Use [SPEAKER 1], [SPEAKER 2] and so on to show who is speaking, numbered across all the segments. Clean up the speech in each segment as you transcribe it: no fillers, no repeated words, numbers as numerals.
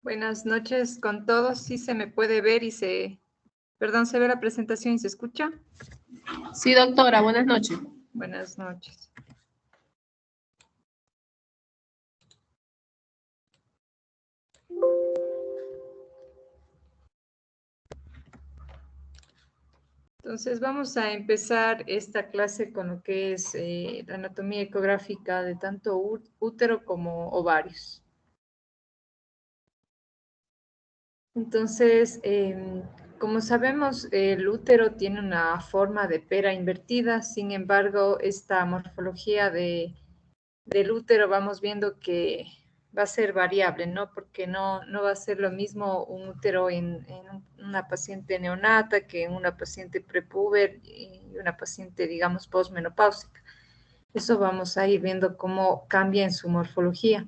[SPEAKER 1] Buenas noches con todos. Sí se me puede ver y se ve la presentación y se escucha.
[SPEAKER 2] Sí, doctora, buenas noches.
[SPEAKER 1] Buenas noches. Entonces vamos a empezar esta clase con lo que es la anatomía ecográfica de tanto útero como ovarios. Entonces, como sabemos, el útero tiene una forma de pera invertida, sin embargo, esta morfología del útero vamos viendo que va a ser variable, ¿no? Porque no va a ser lo mismo un útero en una paciente neonata que en una paciente prepuber y una paciente, digamos, posmenopáusica. Eso vamos a ir viendo cómo cambia en su morfología.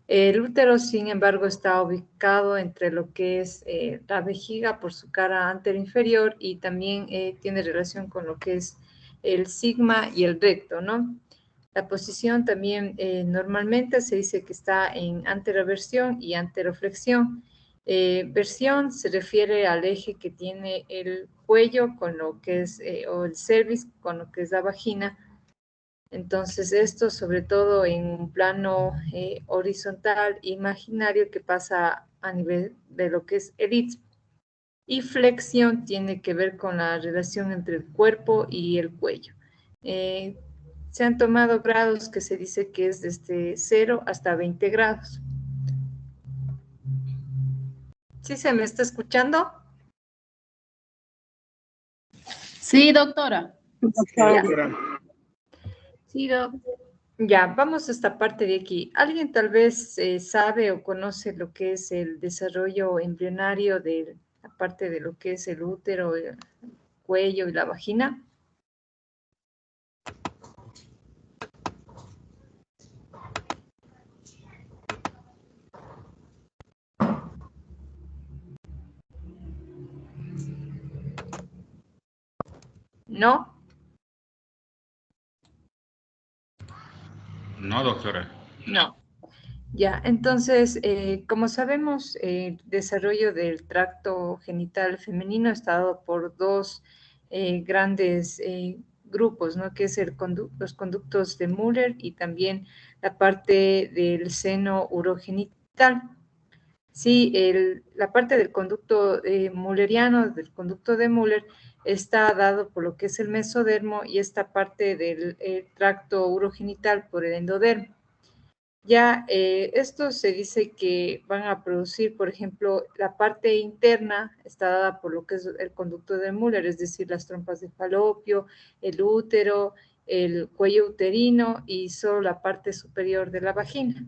[SPEAKER 1] El útero, sin embargo, está ubicado entre lo que es la vejiga por su cara anteroinferior y también tiene relación con lo que es el sigma y el recto, ¿no? La posición también normalmente se dice que está en anteroversión y anteroflexión. Versión se refiere al eje que tiene el cuello con lo que es, o el cervix con lo que es la vagina. Entonces, esto sobre todo en un plano horizontal imaginario que pasa a nivel de lo que es el istmo. Y flexión tiene que ver con la relación entre el cuerpo y el cuello. Se han tomado grados que se dice que es desde 0 hasta 20 grados. ¿Sí se me está escuchando?
[SPEAKER 2] Sí, doctora.
[SPEAKER 1] Sí, ya, vamos a esta parte de aquí. ¿Alguien tal vez sabe o conoce lo que es el desarrollo embrionario de la parte de lo que es el útero, el cuello y la vagina? ¿No?
[SPEAKER 3] No, doctora.
[SPEAKER 1] No. Ya, entonces, como sabemos, el desarrollo del tracto genital femenino está dado por dos grandes grupos, ¿no? Que es los conductos de Müller y también la parte del seno urogenital. Sí, la parte del conducto mülleriano, del conducto de Müller, está dado por lo que es el mesodermo y esta parte del tracto urogenital por el endodermo. Ya, esto se dice que van a producir, por ejemplo, la parte interna está dada por lo que es el conducto de Müller, es decir, las trompas de falopio, el útero, el cuello uterino y solo la parte superior de la vagina.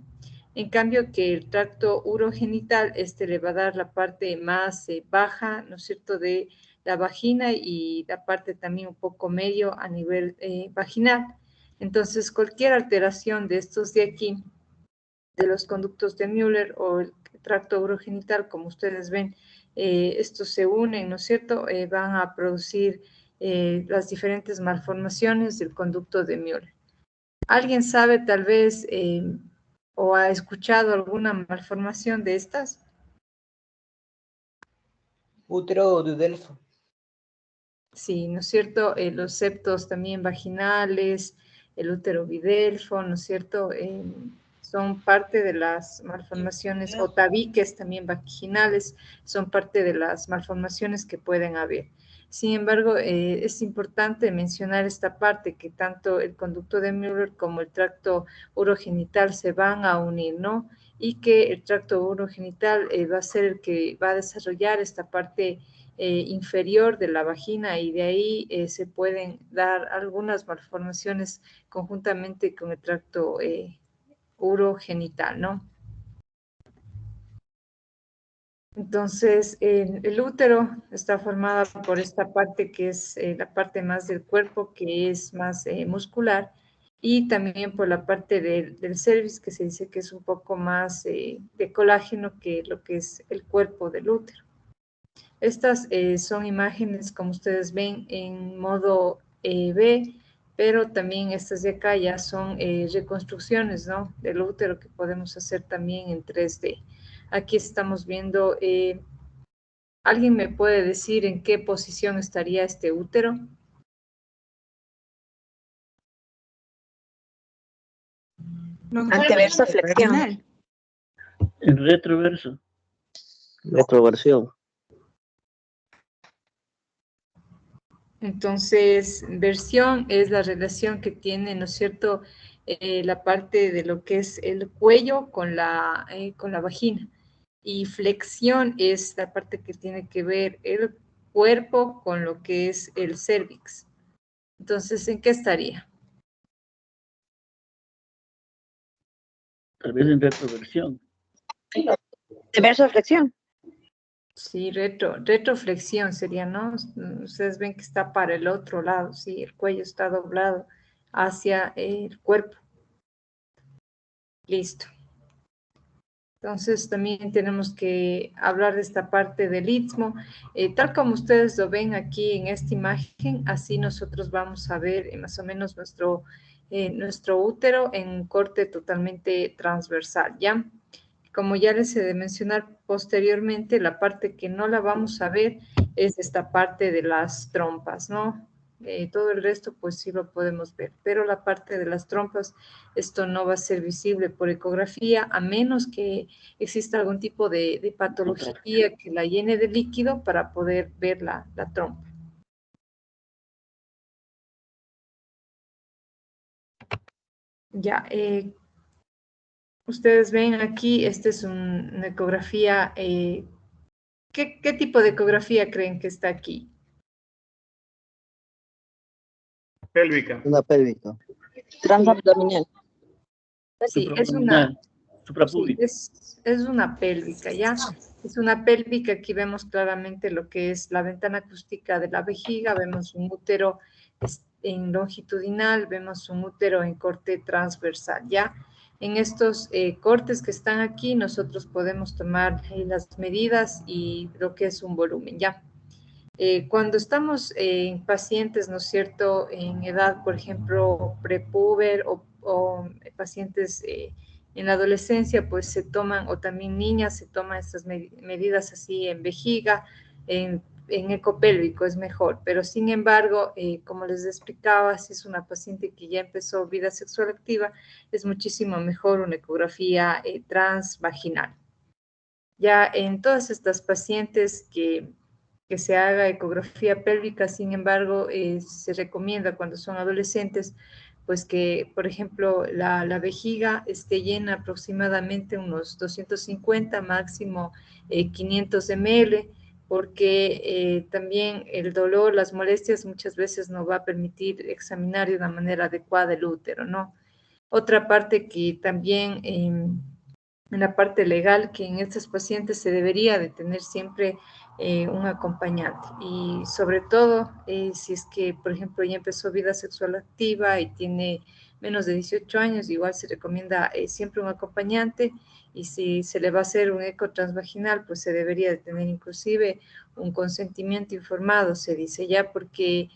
[SPEAKER 1] En cambio, que el tracto urogenital, le va a dar la parte más baja, ¿no es cierto?, de la vagina y la parte también un poco medio a nivel vaginal. Entonces, cualquier alteración de estos de aquí, de los conductos de Müller o el tracto urogenital, como ustedes ven, estos se unen, ¿no es cierto?, van a producir las diferentes malformaciones del conducto de Müller. ¿Alguien sabe tal vez o ha escuchado alguna malformación de estas?
[SPEAKER 4] Útero de Delfo.
[SPEAKER 1] Sí, ¿no es cierto? Los septos también vaginales, el útero bidelfo, ¿no es cierto? Son parte de las malformaciones, o tabiques también vaginales, son parte de las malformaciones que pueden haber. Sin embargo, es importante mencionar esta parte, que tanto el conducto de Müller como el tracto urogenital se van a unir, ¿no? Y que el tracto urogenital va a ser el que va a desarrollar esta parte inferior de la vagina y de ahí se pueden dar algunas malformaciones conjuntamente con el tracto urogenital, ¿no? Entonces, el útero está formado por esta parte que es la parte más del cuerpo, que es más muscular, y también por la parte del cervix, que se dice que es un poco más de colágeno que lo que es el cuerpo del útero. Estas son imágenes, como ustedes ven, en modo B, pero también estas de acá ya son reconstrucciones, ¿no?, del útero que podemos hacer también en 3D. Aquí estamos viendo, ¿alguien me puede decir en qué posición estaría este útero?
[SPEAKER 3] Anteverso flexión.
[SPEAKER 5] En retroverso.
[SPEAKER 6] Retroversión.
[SPEAKER 1] Entonces, versión es la relación que tiene, ¿no es cierto?, la parte de lo que es el cuello con la vagina. Y flexión es la parte que tiene que ver el cuerpo con lo que es el cérvix. Entonces, ¿en qué estaría?
[SPEAKER 5] Tal vez en retroversión.
[SPEAKER 3] Anteverso flexión.
[SPEAKER 1] Sí, retroflexión sería, ¿no? Ustedes ven que está para el otro lado, sí, el cuello está doblado hacia el cuerpo. Listo. Entonces también tenemos que hablar de esta parte del istmo. Tal como ustedes lo ven aquí en esta imagen, así nosotros vamos a ver más o menos nuestro útero en un corte totalmente transversal, ¿ya? Como ya les he de mencionar posteriormente, la parte que no la vamos a ver es esta parte de las trompas, ¿no? Todo el resto pues sí lo podemos ver, pero la parte de las trompas, esto no va a ser visible por ecografía, a menos que exista algún tipo de patología que la llene de líquido para poder ver la trompa. Ya, ustedes ven aquí, esta es una ecografía. ¿Qué tipo de ecografía creen que está aquí?
[SPEAKER 7] Pélvica.
[SPEAKER 6] Una pélvica.
[SPEAKER 3] Transabdominal.
[SPEAKER 1] Sí, es una, sí,
[SPEAKER 5] Suprapúbica.
[SPEAKER 1] es una pélvica, ¿ya? Es una pélvica, aquí vemos claramente lo que es la ventana acústica de la vejiga, vemos un útero en longitudinal, vemos un útero en corte transversal, ¿ya? En estos cortes que están aquí, nosotros podemos tomar las medidas y lo que es un volumen, ¿ya? Cuando estamos en pacientes, ¿no es cierto?, en edad, por ejemplo, prepuber o pacientes en la adolescencia, pues se toman, o también niñas, se toman estas medidas así en vejiga, en ecopélvico es mejor, pero sin embargo, como les explicaba, si es una paciente que ya empezó vida sexual activa, es muchísimo mejor una ecografía transvaginal. Ya en todas estas pacientes que se haga ecografía pélvica, sin embargo, se recomienda cuando son adolescentes, pues que, por ejemplo, la vejiga esté llena aproximadamente unos 250, máximo 500 ml, porque también el dolor, las molestias muchas veces no va a permitir examinar de una manera adecuada el útero, ¿no? Otra parte que también en la parte legal, que en estos pacientes se debería de tener siempre un acompañante. Y sobre todo, si es que, por ejemplo, ya empezó vida sexual activa y tiene menos de 18 años, igual se recomienda siempre un acompañante. Y si se le va a hacer un eco transvaginal, pues se debería de tener inclusive un consentimiento informado, se dice ya, porque,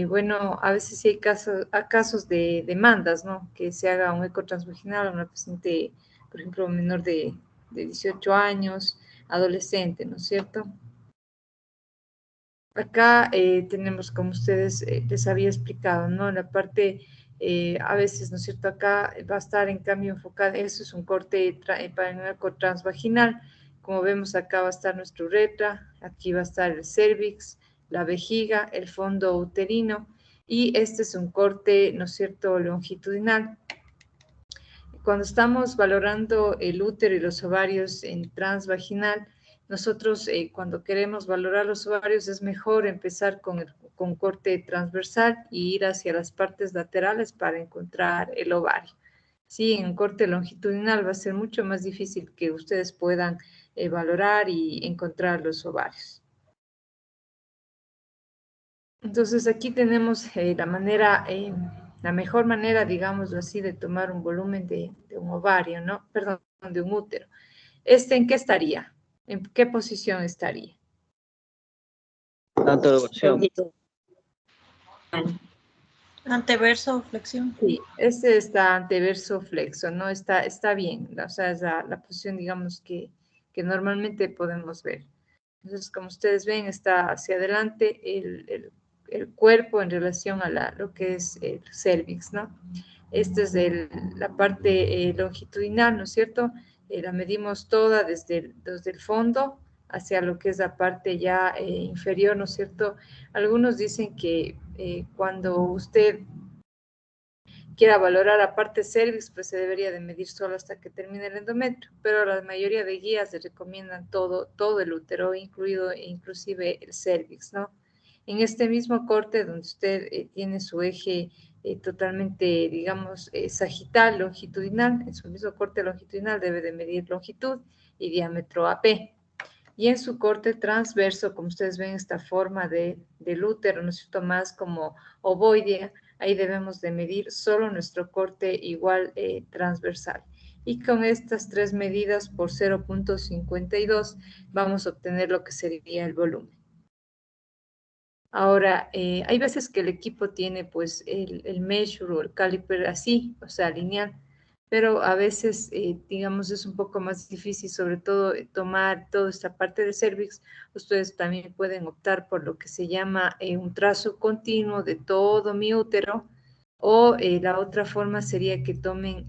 [SPEAKER 1] bueno, a veces sí hay casos de demandas, ¿no? Que se haga un eco transvaginal a una paciente, por ejemplo, menor de 18 años, adolescente, ¿no es cierto? Acá tenemos, como ustedes les había explicado, ¿no? La parte, a veces, ¿no es cierto? Acá va a estar en cambio enfocada, eso es un corte para un eco transvaginal. Como vemos, acá va a estar nuestra uretra, aquí va a estar el cérvix, la vejiga, el fondo uterino, y este es un corte, ¿no es cierto?, longitudinal. Cuando estamos valorando el útero y los ovarios en transvaginal, nosotros cuando queremos valorar los ovarios es mejor empezar con corte transversal y ir hacia las partes laterales para encontrar el ovario. Sí, en corte longitudinal va a ser mucho más difícil que ustedes puedan valorar y encontrar los ovarios. Entonces aquí tenemos la mejor manera, digámoslo así, de tomar un volumen de un ovario, ¿no? Perdón, de un útero. ¿En qué estaría? ¿En qué posición estaría?
[SPEAKER 6] Anteroversión.
[SPEAKER 3] Anteverso flexión.
[SPEAKER 1] Sí, este está anteverso flexo, ¿no? Está bien, o sea, es la posición, digamos, que que normalmente podemos ver. Entonces, como ustedes ven, está hacia adelante el cuerpo en relación a lo que es el cervix, ¿no? Esta es la parte longitudinal, ¿no es cierto? La medimos toda desde el fondo hacia lo que es la parte ya inferior, ¿no es cierto? Algunos dicen que cuando usted quiera valorar la parte cervix, pues se debería de medir solo hasta que termine el endometrio, pero la mayoría de guías le recomiendan todo el útero, incluido inclusive el cervix, ¿no? En este mismo corte donde usted tiene su eje totalmente, digamos, sagital, longitudinal, en su mismo corte longitudinal debe de medir longitud y diámetro AP. Y en su corte transverso, como ustedes ven, esta forma del útero, ¿no es cierto?, más como ovoidea, ahí debemos de medir solo nuestro corte igual transversal. Y con estas tres medidas por 0.52 vamos a obtener lo que sería el volumen. Ahora, hay veces que el equipo tiene pues el measure o el caliper así, o sea, lineal, pero a veces, digamos, es un poco más difícil, sobre todo tomar toda esta parte del cervix. Ustedes también pueden optar por lo que se llama un trazo continuo de todo mi útero, o la otra forma sería que tomen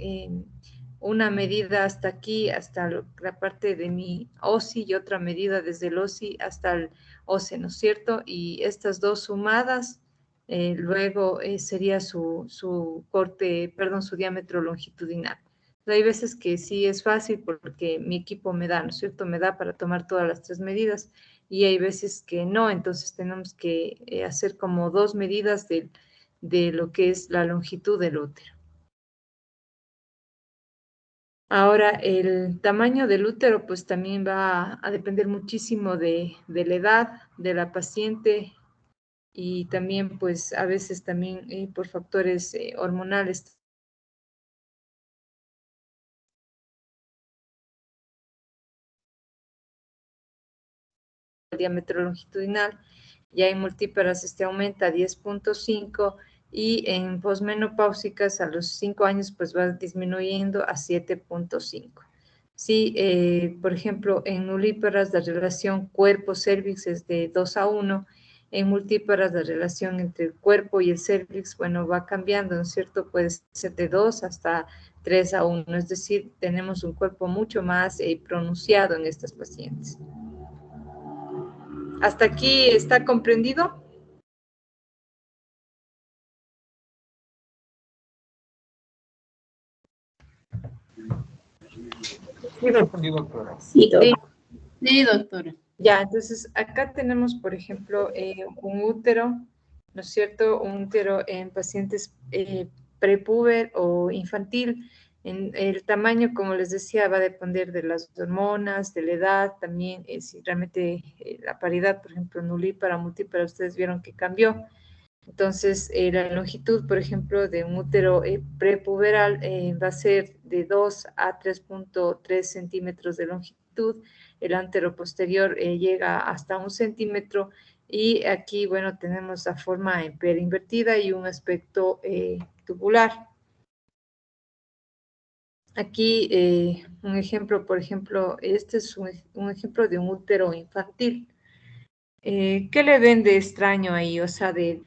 [SPEAKER 1] una medida hasta aquí, hasta la parte de mi OSI, y otra medida desde el OSI hasta el OSI, ¿no es cierto? Y estas dos sumadas, luego sería su corte, perdón, su diámetro longitudinal. Hay veces que sí es fácil porque mi equipo me da, ¿no es cierto? Me da para tomar todas las tres medidas, y hay veces que no, entonces tenemos que hacer como dos medidas de lo que es la longitud del útero. Ahora, el tamaño del útero pues también va a depender muchísimo de la edad de la paciente, y también pues a veces también por factores hormonales. El diámetro longitudinal, ya en multíparas aumenta a 10.5, y en posmenopáusicas a los 5 años pues va disminuyendo a 7.5. Sí, por ejemplo, en nulíparas la relación cuerpo-cervix es de 2:1, en multíparas la relación entre el cuerpo y el cervix, bueno, va cambiando, ¿no es cierto? Puede ser de 2 hasta 3:1, es decir, tenemos un cuerpo mucho más pronunciado en estas pacientes. ¿Hasta aquí está comprendido?
[SPEAKER 7] Sí, doctora.
[SPEAKER 2] Sí, sí, doctora.
[SPEAKER 1] Ya, entonces acá tenemos, por ejemplo, un útero, ¿no es cierto? Un útero en pacientes prepúber o infantil. El tamaño, como les decía, va a depender de las hormonas, de la edad, también si realmente la paridad, por ejemplo, nulípara, multípara, ustedes vieron que cambió. Entonces, la longitud, por ejemplo, de un útero prepuberal va a ser de 2 a 3.3 centímetros de longitud. El anteroposterior llega hasta 1 centímetro. Y aquí, bueno, tenemos la forma invertida y un aspecto tubular. Aquí un ejemplo, por ejemplo, este es un ejemplo de un útero infantil. ¿Qué le ven de extraño ahí? O sea, de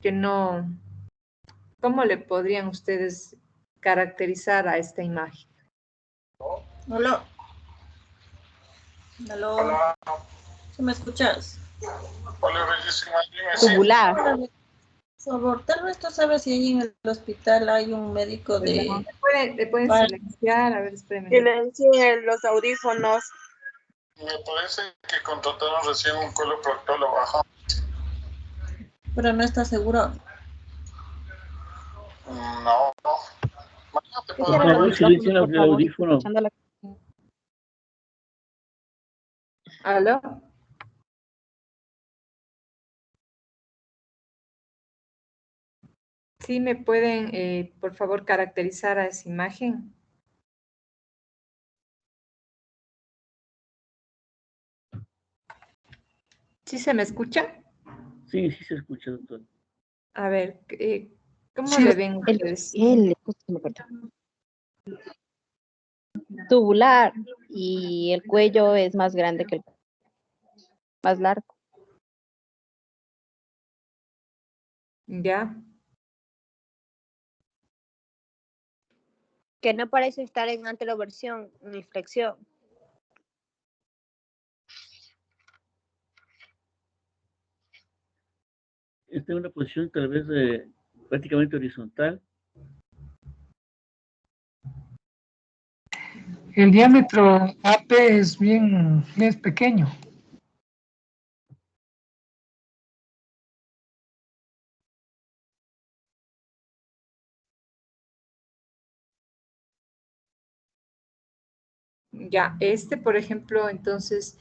[SPEAKER 1] que no, ¿cómo le podrían ustedes caracterizar a esta imagen?
[SPEAKER 3] Hola. Hola. ¿Sí me escuchas?
[SPEAKER 7] Hola, bellísima.
[SPEAKER 3] Tubular. Por favor, tal vez tú sabes si ahí en el hospital hay un médico de...
[SPEAKER 1] ¿Le pueden silenciar? A ver, espérenme.
[SPEAKER 3] Silencien los audífonos.
[SPEAKER 7] Me parece que contrataron recién un coloproctólogo. Ajá.
[SPEAKER 3] Pero no está seguro.
[SPEAKER 7] No. Mañana te
[SPEAKER 5] Por
[SPEAKER 7] puedo
[SPEAKER 5] favor, silencien el audífono.
[SPEAKER 1] ¿Aló? ¿Sí me pueden, por favor, caracterizar a esa imagen? ¿Sí se me escucha?
[SPEAKER 5] Sí, sí se escucha, doctor.
[SPEAKER 1] A ver, ¿cómo le ven ustedes?
[SPEAKER 8] tubular y el cuello es más grande que el más largo.
[SPEAKER 1] ¿Ya?
[SPEAKER 9] Que no parece estar en anteroversión ni flexión.
[SPEAKER 5] Está en una posición tal vez prácticamente horizontal.
[SPEAKER 10] El diámetro AP es bien pequeño.
[SPEAKER 1] Ya, por ejemplo, entonces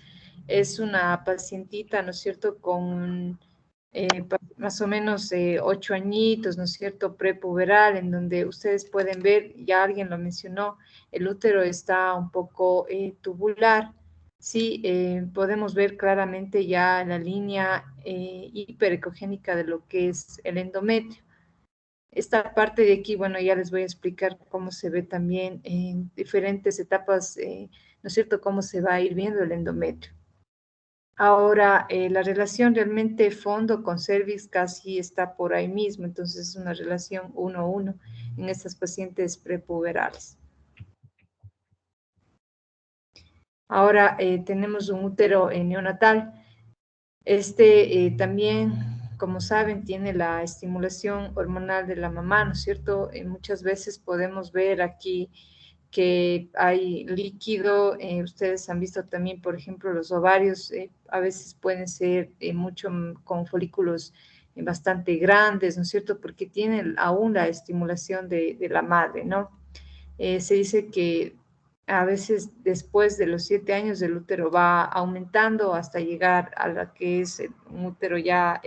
[SPEAKER 1] es una pacientita, ¿no es cierto?, con más o menos 8 añitos, ¿no es cierto?, prepuberal, en donde ustedes pueden ver, ya alguien lo mencionó, el útero está un poco tubular. Sí, podemos ver claramente ya la línea hiperecogénica de lo que es el endometrio. Esta parte de aquí, bueno, ya les voy a explicar cómo se ve también en diferentes etapas, ¿no es cierto?, cómo se va a ir viendo el endometrio. Ahora, la relación realmente fondo con cervix casi está por ahí mismo, entonces es una relación 1-1 en estas pacientes prepuberales. Ahora tenemos un útero neonatal. También, como saben, tiene la estimulación hormonal de la mamá, ¿no es cierto? Muchas veces podemos ver aquí que hay líquido. Ustedes han visto también, por ejemplo, los ovarios a veces pueden ser con folículos bastante grandes, ¿no es cierto? Porque tienen aún la estimulación de la madre, ¿no? Se dice que a veces después de los 7 años el útero va aumentando hasta llegar a la que es un útero ya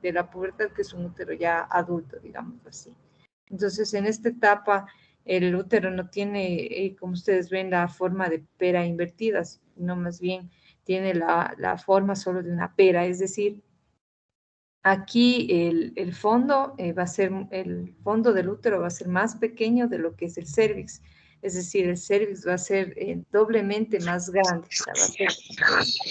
[SPEAKER 1] de la pubertad, que es un útero ya adulto, digamos así. Entonces, en esta etapa, el útero no tiene, como ustedes ven, la forma de pera invertida, sino más bien tiene la forma solo de una pera, es decir, aquí el fondo el fondo del útero va a ser más pequeño de lo que es el cérvix. Es decir, el cérvix va a ser doblemente más grande. O sea, va a ser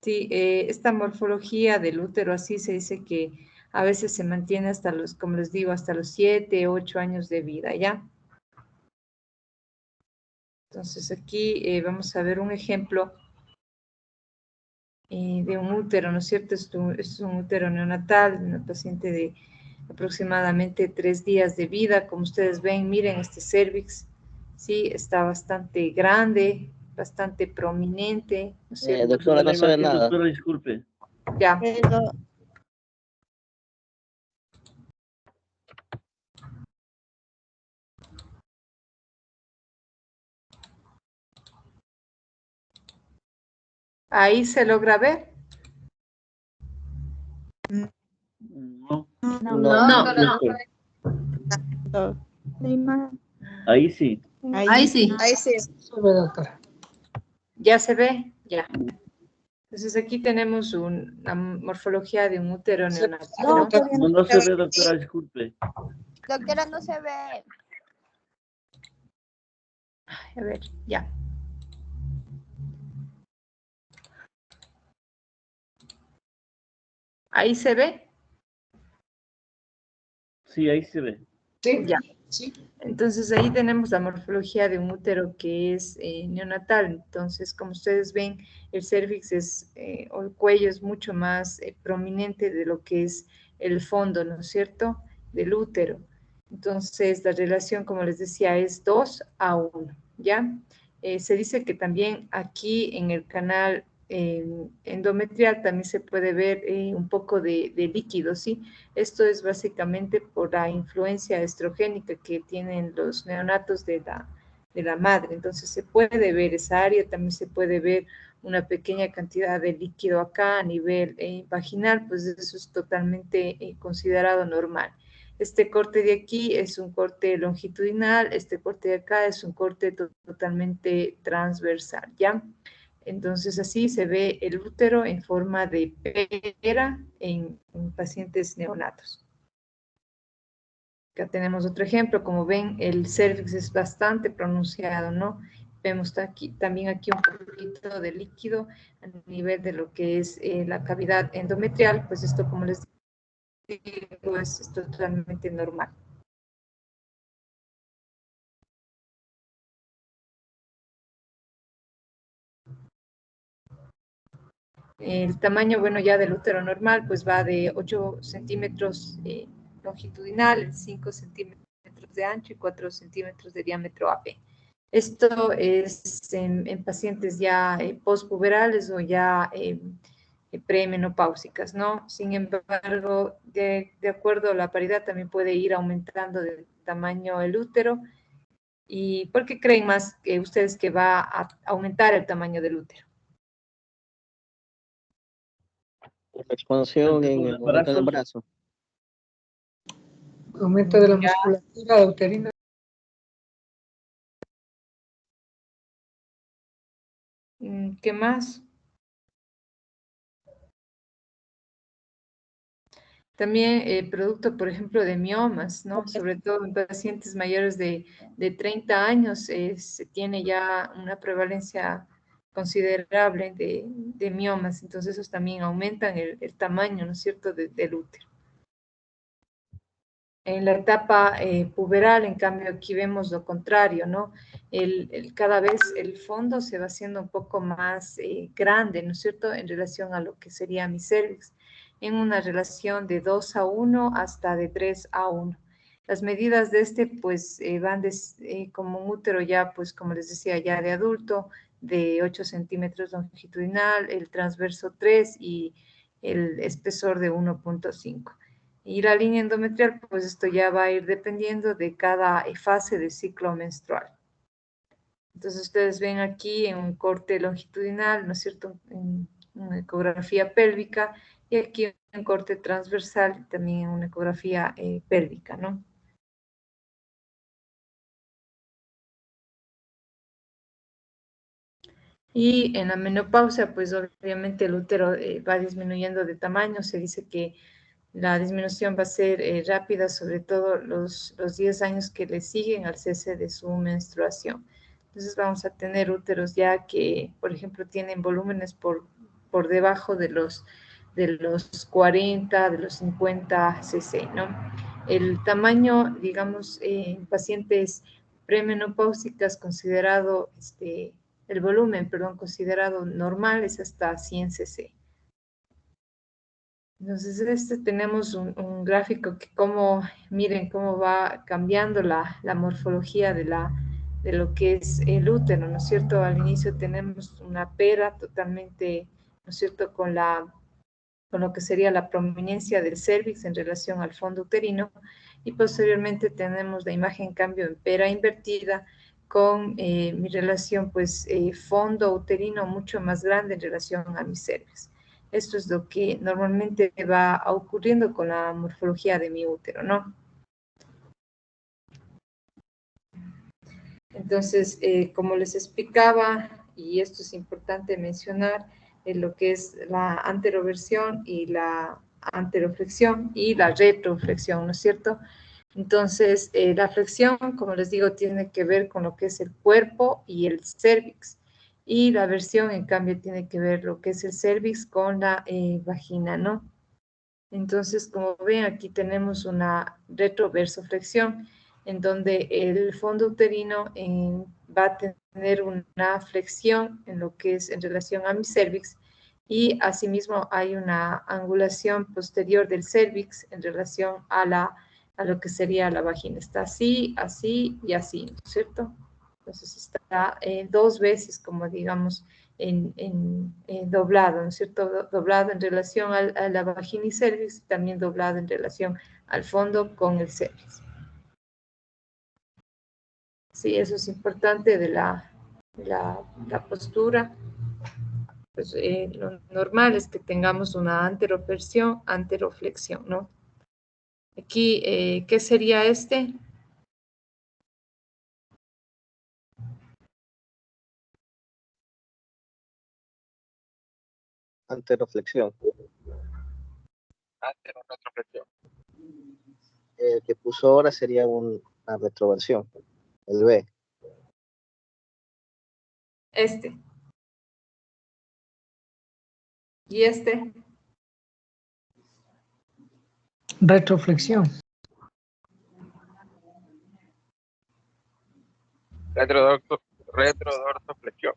[SPEAKER 1] sí, esta morfología del útero así se dice que a veces se mantiene hasta los, como les digo, hasta los 7, 8 años de vida, ¿ya? Entonces aquí vamos a ver un ejemplo de un útero, ¿no es cierto? Es un útero neonatal, una paciente de aproximadamente 3 días de vida. Como ustedes ven, miren este cérvix, sí, está bastante grande, bastante prominente, ¿no es cierto?
[SPEAKER 6] Doctora, no se ve nada.
[SPEAKER 5] Doctora, disculpe.
[SPEAKER 1] Ya. Ahí se logra ver.
[SPEAKER 5] No.
[SPEAKER 2] No.
[SPEAKER 5] Ahí sí.
[SPEAKER 2] Ahí sí.
[SPEAKER 10] Se ve, doctora.
[SPEAKER 1] ¿Ya se ve? Ya. Entonces aquí tenemos una morfología de un útero neonatal, ¿no?
[SPEAKER 5] No se ve, doctora, disculpe.
[SPEAKER 9] Doctora, no se ve.
[SPEAKER 1] A ver, ya. ¿Ahí se ve?
[SPEAKER 5] Sí, ahí se ve.
[SPEAKER 10] Sí,
[SPEAKER 1] Ya.
[SPEAKER 10] sí.
[SPEAKER 1] Entonces ahí tenemos la morfología de un útero que es neonatal. Entonces, como ustedes ven, el cérvix o el cuello es mucho más prominente de lo que es el fondo, ¿no es cierto?, del útero. Entonces, la relación, como les decía, es 2-1, ¿ya? Se dice que también aquí en el canal endometrial también se puede ver un poco de líquido, ¿sí? Esto es básicamente por la influencia estrogénica que tienen los neonatos de la madre. Entonces se puede ver esa área, también se puede ver una pequeña cantidad de líquido acá a nivel vaginal, pues eso es totalmente considerado normal. Este corte de aquí es un corte longitudinal, este corte de acá es un corte totalmente transversal, ¿ya? Entonces así se ve el útero en forma de pera en pacientes neonatos. Acá tenemos otro ejemplo, como ven, el cervix es bastante pronunciado, ¿no? Vemos aquí, también aquí un poquito de líquido a nivel de lo que es la cavidad endometrial, pues esto, como les digo, es totalmente normal. El tamaño, bueno, ya del útero normal, pues va de 8 centímetros longitudinal, 5 centímetros de ancho y 4 centímetros de diámetro AP. Esto es en pacientes ya postpuberales o ya premenopáusicas, ¿no? Sin embargo, de acuerdo a la paridad, también puede ir aumentando de tamaño el útero. ¿Y por qué creen más que ustedes que va a aumentar el tamaño del útero?
[SPEAKER 6] La expansión en el momento del
[SPEAKER 5] Embarazos.
[SPEAKER 6] embarazo.
[SPEAKER 10] Aumento de la musculatura uterina.
[SPEAKER 1] ¿Qué más? También producto, por ejemplo, de miomas, ¿no? Sobre todo en pacientes mayores de 30 años se tiene ya una prevalencia considerable de miomas, entonces esos también aumentan el tamaño, ¿no es cierto?, del útero. En la etapa puberal, en cambio, aquí vemos lo contrario, ¿no? Cada vez el fondo se va haciendo un poco más grande, ¿no es cierto?, en relación a lo que sería mi cervix, en una relación de 2:1 hasta de 3:1. Las medidas de este, pues, van como un útero ya, pues, como les decía, ya de adulto, de 8 centímetros longitudinal, el transverso 3 y el espesor de 1.5. Y la línea endometrial, pues esto ya va a ir dependiendo de cada fase del ciclo menstrual. Entonces ustedes ven aquí en un corte longitudinal, ¿no es cierto?, en una ecografía pélvica, y aquí un corte transversal, también en una ecografía pélvica, ¿no? Y en la menopausia, pues obviamente el útero va disminuyendo de tamaño, se dice que la disminución va a ser rápida, sobre todo los 10 años que le siguen al cese de su menstruación. Entonces vamos a tener úteros ya que, por ejemplo, tienen volúmenes por debajo de los 40, de los 50 cc, ¿no? El tamaño, digamos, en pacientes premenopáusicas considerado, el volumen, perdón, considerado normal es hasta 100 cc. Entonces, tenemos un gráfico que miren cómo va cambiando la morfología de lo que es el útero, ¿no es cierto? Al inicio tenemos una pera totalmente, ¿no es cierto?, con lo que sería la prominencia del cérvix en relación al fondo uterino, y posteriormente tenemos la imagen en cambio en pera invertida con mi relación, pues, fondo uterino mucho más grande en relación a mi cérvix. Esto es lo que normalmente va ocurriendo con la morfología de mi útero, ¿no? Entonces, como les explicaba, y esto es importante mencionar, lo que es la anteroversión y la anteroflexión y la retroflexión, ¿no es cierto? Entonces, la flexión, como les digo, tiene que ver con lo que es el cuerpo y el cérvix. Y la versión, en cambio, tiene que ver lo que es el cérvix con la vagina, ¿no? Entonces, como ven, aquí tenemos una retroversoflexión, en donde el fondo uterino va a tener una flexión en lo que es en relación a mi cérvix, y asimismo hay una angulación posterior del cérvix en relación a lo que sería la vagina. Está así, así y así, ¿no es cierto? Entonces está dos veces, como digamos, doblado, ¿no es cierto? Doblado en relación a la vagina y cervix, y también doblado en relación al fondo con el cervix. Sí, eso es importante de la postura. Pues lo normal es que tengamos una anteroflexión, ¿no? Aquí, ¿qué sería este?
[SPEAKER 6] Anteroflexión. el que puso ahora sería una retroversión, el B.
[SPEAKER 1] Este. Y este.
[SPEAKER 10] Retroflexión.
[SPEAKER 11] Retrodorsoflexión.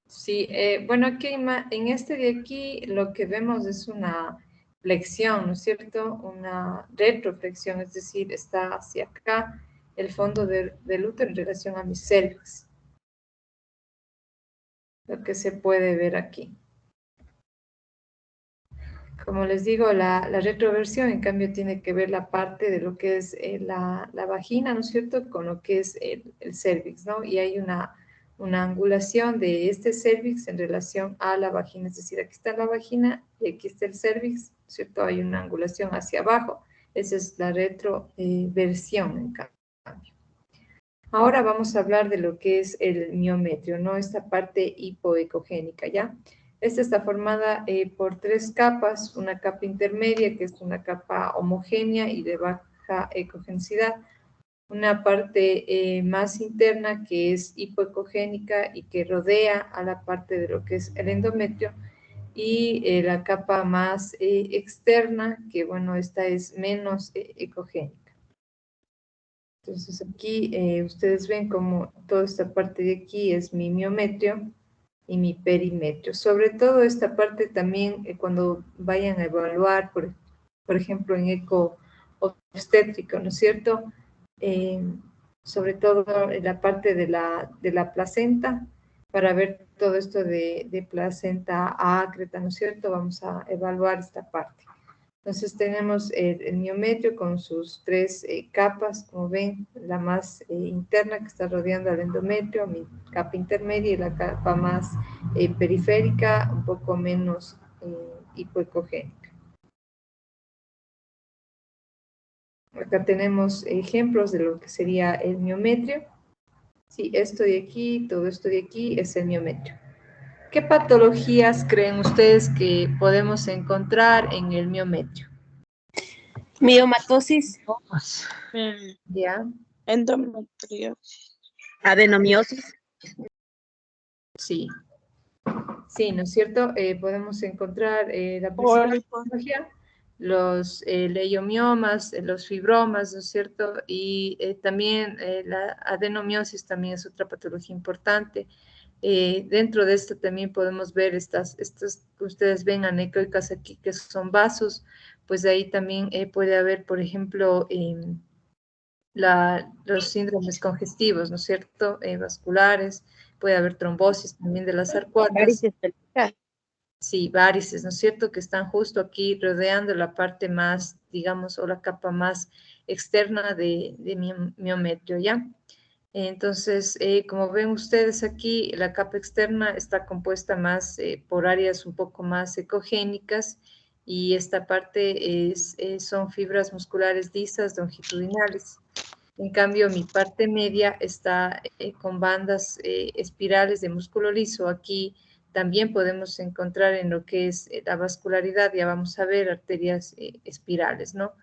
[SPEAKER 1] Sí, bueno, aquí en este de aquí lo que vemos es una flexión, ¿no es cierto? Una retroflexión, es decir, está hacia acá el fondo del útero en relación a mi cervix. Lo que se puede ver aquí. Como les digo, la retroversión, en cambio, tiene que ver la parte de lo que es la vagina, ¿no es cierto?, con lo que es el cervix, ¿no? Y hay una angulación de este cervix en relación a la vagina, es decir, aquí está la vagina y aquí está el cervix, ¿no es cierto? Hay una angulación hacia abajo. Esa es la retroversión, en cambio. Ahora vamos a hablar de lo que es el miometrio, ¿no? Esta parte hipoecogénica, ¿ya? Esta está formada por 3 capas, una capa intermedia, que es una capa homogénea y de baja ecogenicidad, una parte más interna, que es hipoecogénica y que rodea a la parte de lo que es el endometrio, y la capa más externa, que bueno, esta es menos ecogénica. Entonces aquí ustedes ven como toda esta parte de aquí es mi miometrio y mi perimetrio. Sobre todo esta parte también cuando vayan a evaluar, por ejemplo, en eco obstétrico, ¿no es cierto? Sobre todo en la parte de la placenta, para ver todo esto de placenta ácreta, ¿no es cierto? Vamos a evaluar esta parte. Entonces tenemos el miometrio con sus 3 capas, como ven, la más interna que está rodeando al endometrio, mi capa intermedia y la capa más periférica, un poco menos hipoecogénica. Acá tenemos ejemplos de lo que sería el miometrio. Sí, esto de aquí, todo esto de aquí es el miometrio. ¿Qué patologías creen ustedes que podemos encontrar en el miometrio?
[SPEAKER 2] Miomatosis.
[SPEAKER 1] ¿Ya?
[SPEAKER 3] Endometriosis.
[SPEAKER 2] Adenomiosis.
[SPEAKER 1] Sí. Sí, ¿no es cierto? Podemos encontrar la principal patología, los leiomiomas, los fibromas, ¿no es cierto? Y también la adenomiosis también es otra patología importante. Dentro de esto también podemos ver estas que ustedes ven anecoicas aquí, que son vasos, pues ahí también puede haber, por ejemplo, los síndromes congestivos, ¿no es cierto? Vasculares, puede haber trombosis también de las arcuatas.
[SPEAKER 8] Varices pélvicas.
[SPEAKER 1] Sí, varices, ¿no es cierto? Que están justo aquí rodeando la parte más, digamos, o la capa más externa de mi miometrio, ¿ya? Entonces, como ven ustedes aquí, la capa externa está compuesta más por áreas un poco más ecogénicas y esta parte son fibras musculares lisas longitudinales. En cambio, mi parte media está con bandas espirales de músculo liso. Aquí también podemos encontrar en lo que es la vascularidad, ya vamos a ver arterias espirales, ¿no?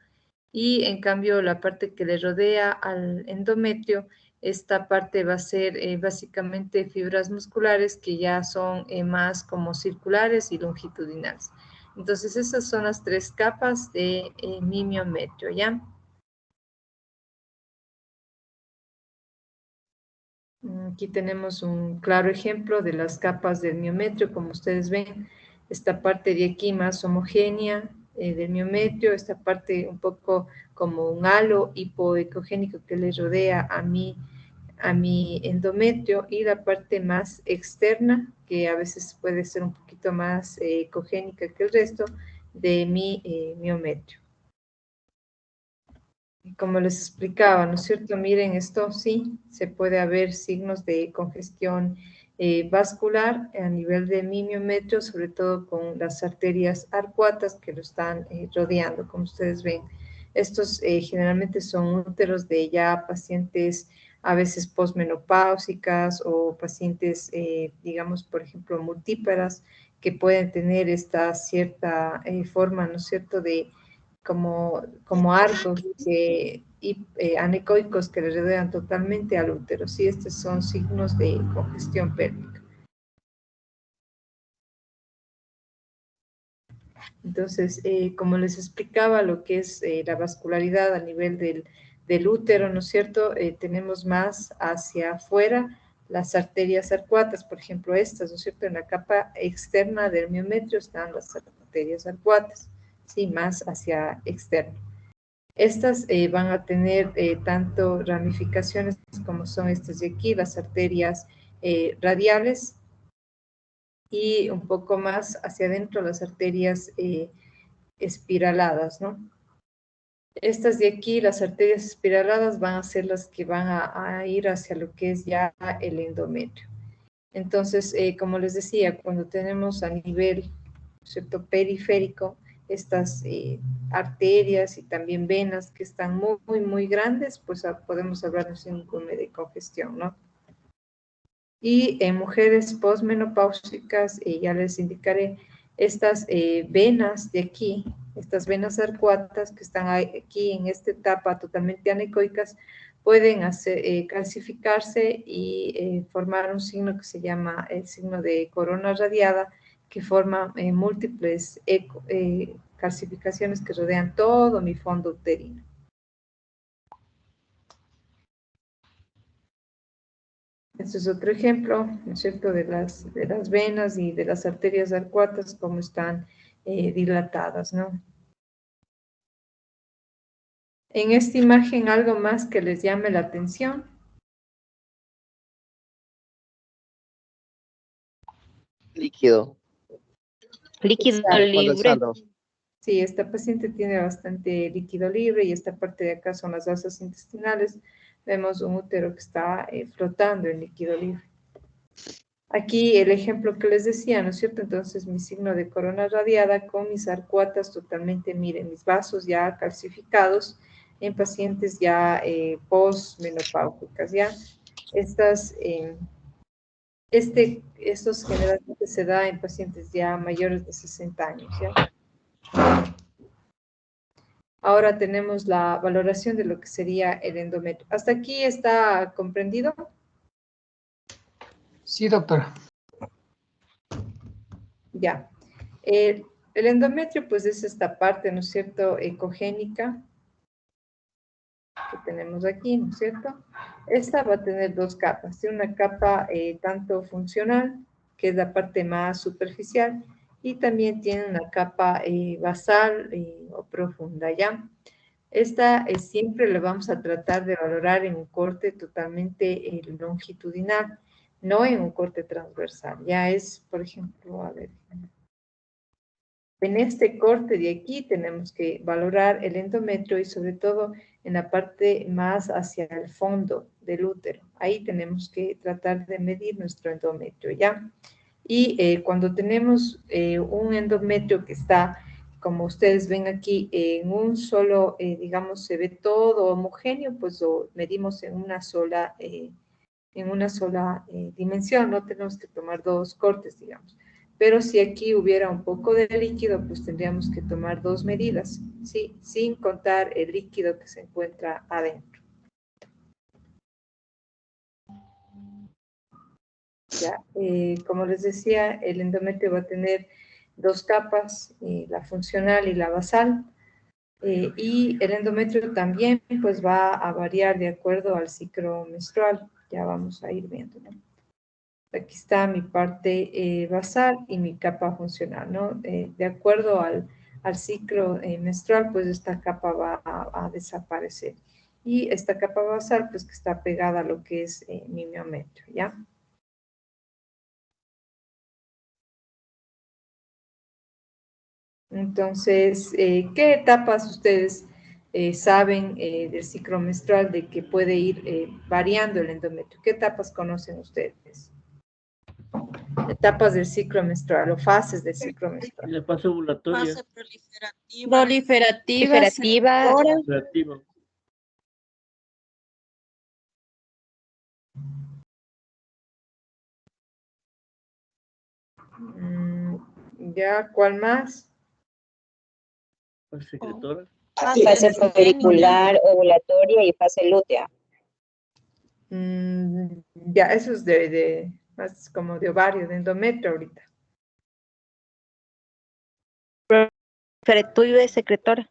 [SPEAKER 1] Y en cambio, la parte que le rodea al endometrio, esta parte va a ser básicamente fibras musculares que ya son más como circulares y longitudinales. Entonces, esas son las 3 capas de mi miometrio, ¿ya? Aquí tenemos un claro ejemplo de las capas del miometrio, como ustedes ven, esta parte de aquí más homogénea del miometrio, esta parte un poco como un halo hipoecogénico que le rodea a mi endometrio, y la parte más externa, que a veces puede ser un poquito más ecogénica que el resto, de mi miometrio. Como les explicaba, ¿no es cierto? Miren, esto sí, se puede haber signos de congestión vascular a nivel de mi miometrio, sobre todo con las arterias arcuatas que lo están rodeando, como ustedes ven. Estos generalmente son úteros de ya pacientes a veces posmenopáusicas o pacientes, digamos, por ejemplo, multíparas, que pueden tener esta cierta forma, ¿no es cierto?, de como arcos anecoicos que le rodean totalmente al útero. Sí, estos son signos de congestión pélvica. Entonces, como les explicaba, lo que es la vascularidad a nivel del útero, ¿no es cierto? Tenemos más hacia afuera las arterias arcuatas, por ejemplo, estas, ¿no es cierto? En la capa externa del miometrio están las arterias arcuatas, ¿sí? Más hacia externo. Estas van a tener tanto ramificaciones como son estas de aquí, las arterias radiales, y un poco más hacia adentro las arterias espiraladas, ¿no? Estas de aquí, las arterias espiraladas, van a ser las que van a ir hacia lo que es ya el endometrio. Entonces, como les decía, cuando tenemos a nivel, ¿cierto?, periférico, estas arterias y también venas que están muy, muy grandes, pues podemos hablar de síndrome de congestión, ¿no? Y en mujeres posmenopáusicas, ya les indicaré, estas venas de aquí, estas venas arcuatas que están aquí en esta etapa totalmente anecoicas, pueden calcificarse y formar un signo que se llama el signo de corona radiada, que forma múltiples calcificaciones que rodean todo mi fondo uterino. Este es otro ejemplo, ¿no es cierto?, de las venas y de las arterias arcuatas, como están dilatadas, ¿no? En esta imagen, algo más que les llame la atención.
[SPEAKER 6] Líquido.
[SPEAKER 8] Líquido
[SPEAKER 1] Exacto.
[SPEAKER 6] Cuando
[SPEAKER 8] libre.
[SPEAKER 6] exhalo.
[SPEAKER 1] Sí, esta paciente tiene bastante líquido libre y esta parte de acá son las asas intestinales. Vemos un útero que está flotando en líquido libre. Aquí el ejemplo que les decía, ¿no es cierto? Entonces mi signo de corona radiada con mis arcuatas totalmente, miren, mis vasos ya calcificados en pacientes ya postmenopáusicas, ¿ya? Estos generalmente se da en pacientes ya mayores de 60 años, ¿ya? Ahora tenemos la valoración de lo que sería el endometrio. ¿Hasta aquí está comprendido?
[SPEAKER 10] Sí, doctora.
[SPEAKER 1] Ya. El endometrio, pues, es esta parte, ¿no es cierto?, ecogénica que tenemos aquí, ¿no es cierto? Esta va a tener dos capas. Tiene una capa tanto funcional, que es la parte más superficial, y también tiene una capa basal o profunda, ¿ya? Esta siempre la vamos a tratar de valorar en un corte totalmente longitudinal, no en un corte transversal. Ya es, por ejemplo, a ver, en este corte de aquí tenemos que valorar el endometrio y sobre todo en la parte más hacia el fondo del útero. Ahí tenemos que tratar de medir nuestro endometrio, ¿ya? Y cuando tenemos un endometrio que está, como ustedes ven aquí, en un solo, digamos, se ve todo homogéneo, pues lo medimos en una sola dimensión, no tenemos que tomar dos cortes, digamos. Pero si aquí hubiera un poco de líquido, pues tendríamos que tomar dos medidas, ¿sí? Sin contar el líquido que se encuentra adentro. Ya, como les decía, el endometrio va a tener dos capas, la funcional y la basal, y el endometrio también pues va a variar de acuerdo al ciclo menstrual, ya vamos a ir viendo, ¿no? Aquí está mi parte basal y mi capa funcional, ¿no? De acuerdo al ciclo menstrual, pues esta capa va a desaparecer. Y esta capa basal, pues que está pegada a lo que es mi miometrio, ¿ya? Entonces, ¿qué etapas ustedes saben del ciclo menstrual de que puede ir variando el endometrio? ¿Qué etapas conocen ustedes? Etapas del ciclo menstrual o fases del ciclo menstrual.
[SPEAKER 5] La fase ovulatoria.
[SPEAKER 3] Fase proliferativa.
[SPEAKER 8] Proliferativa.
[SPEAKER 5] Operativo.
[SPEAKER 1] ¿Ya? ¿Cuál más?
[SPEAKER 5] Fase secretora.
[SPEAKER 8] Fase folicular, ovulatoria y fase lútea.
[SPEAKER 1] Ya, eso es más como de ovario, de endometrio ahorita.
[SPEAKER 8] Proliferativa y secretora.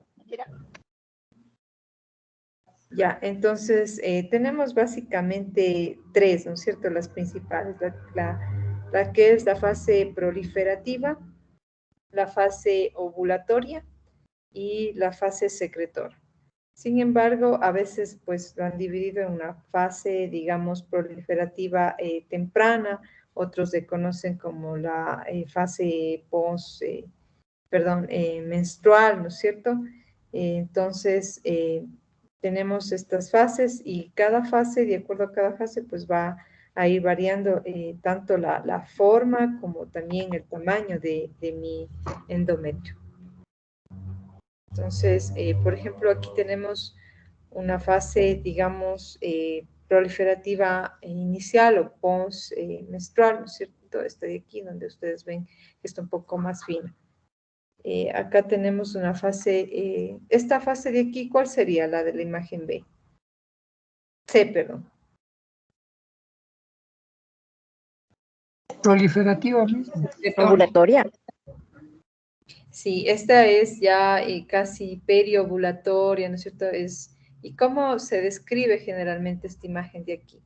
[SPEAKER 1] Ya, entonces tenemos básicamente tres, ¿no es cierto? Las principales, la que es la fase proliferativa, la fase ovulatoria y la fase secretora. Sin embargo, a veces pues lo han dividido en una fase, digamos, proliferativa temprana, otros se conocen como la fase menstrual, ¿no es cierto? Entonces, tenemos estas fases y cada fase, de acuerdo a cada fase, pues va a ir variando tanto la forma como también el tamaño de mi endometrio. Entonces, por ejemplo, aquí tenemos una fase, digamos, proliferativa inicial o post-menstrual, ¿no es cierto? Esta de aquí, donde ustedes ven que está un poco más fina. Acá tenemos una fase, esta fase de aquí, ¿cuál sería la de la imagen B? C, perdón.
[SPEAKER 10] Proliferativa mismo.
[SPEAKER 8] Ovulatoria.
[SPEAKER 1] Sí, esta es ya casi periovulatoria, ¿no es cierto? ¿Y cómo se describe generalmente esta imagen de aquí?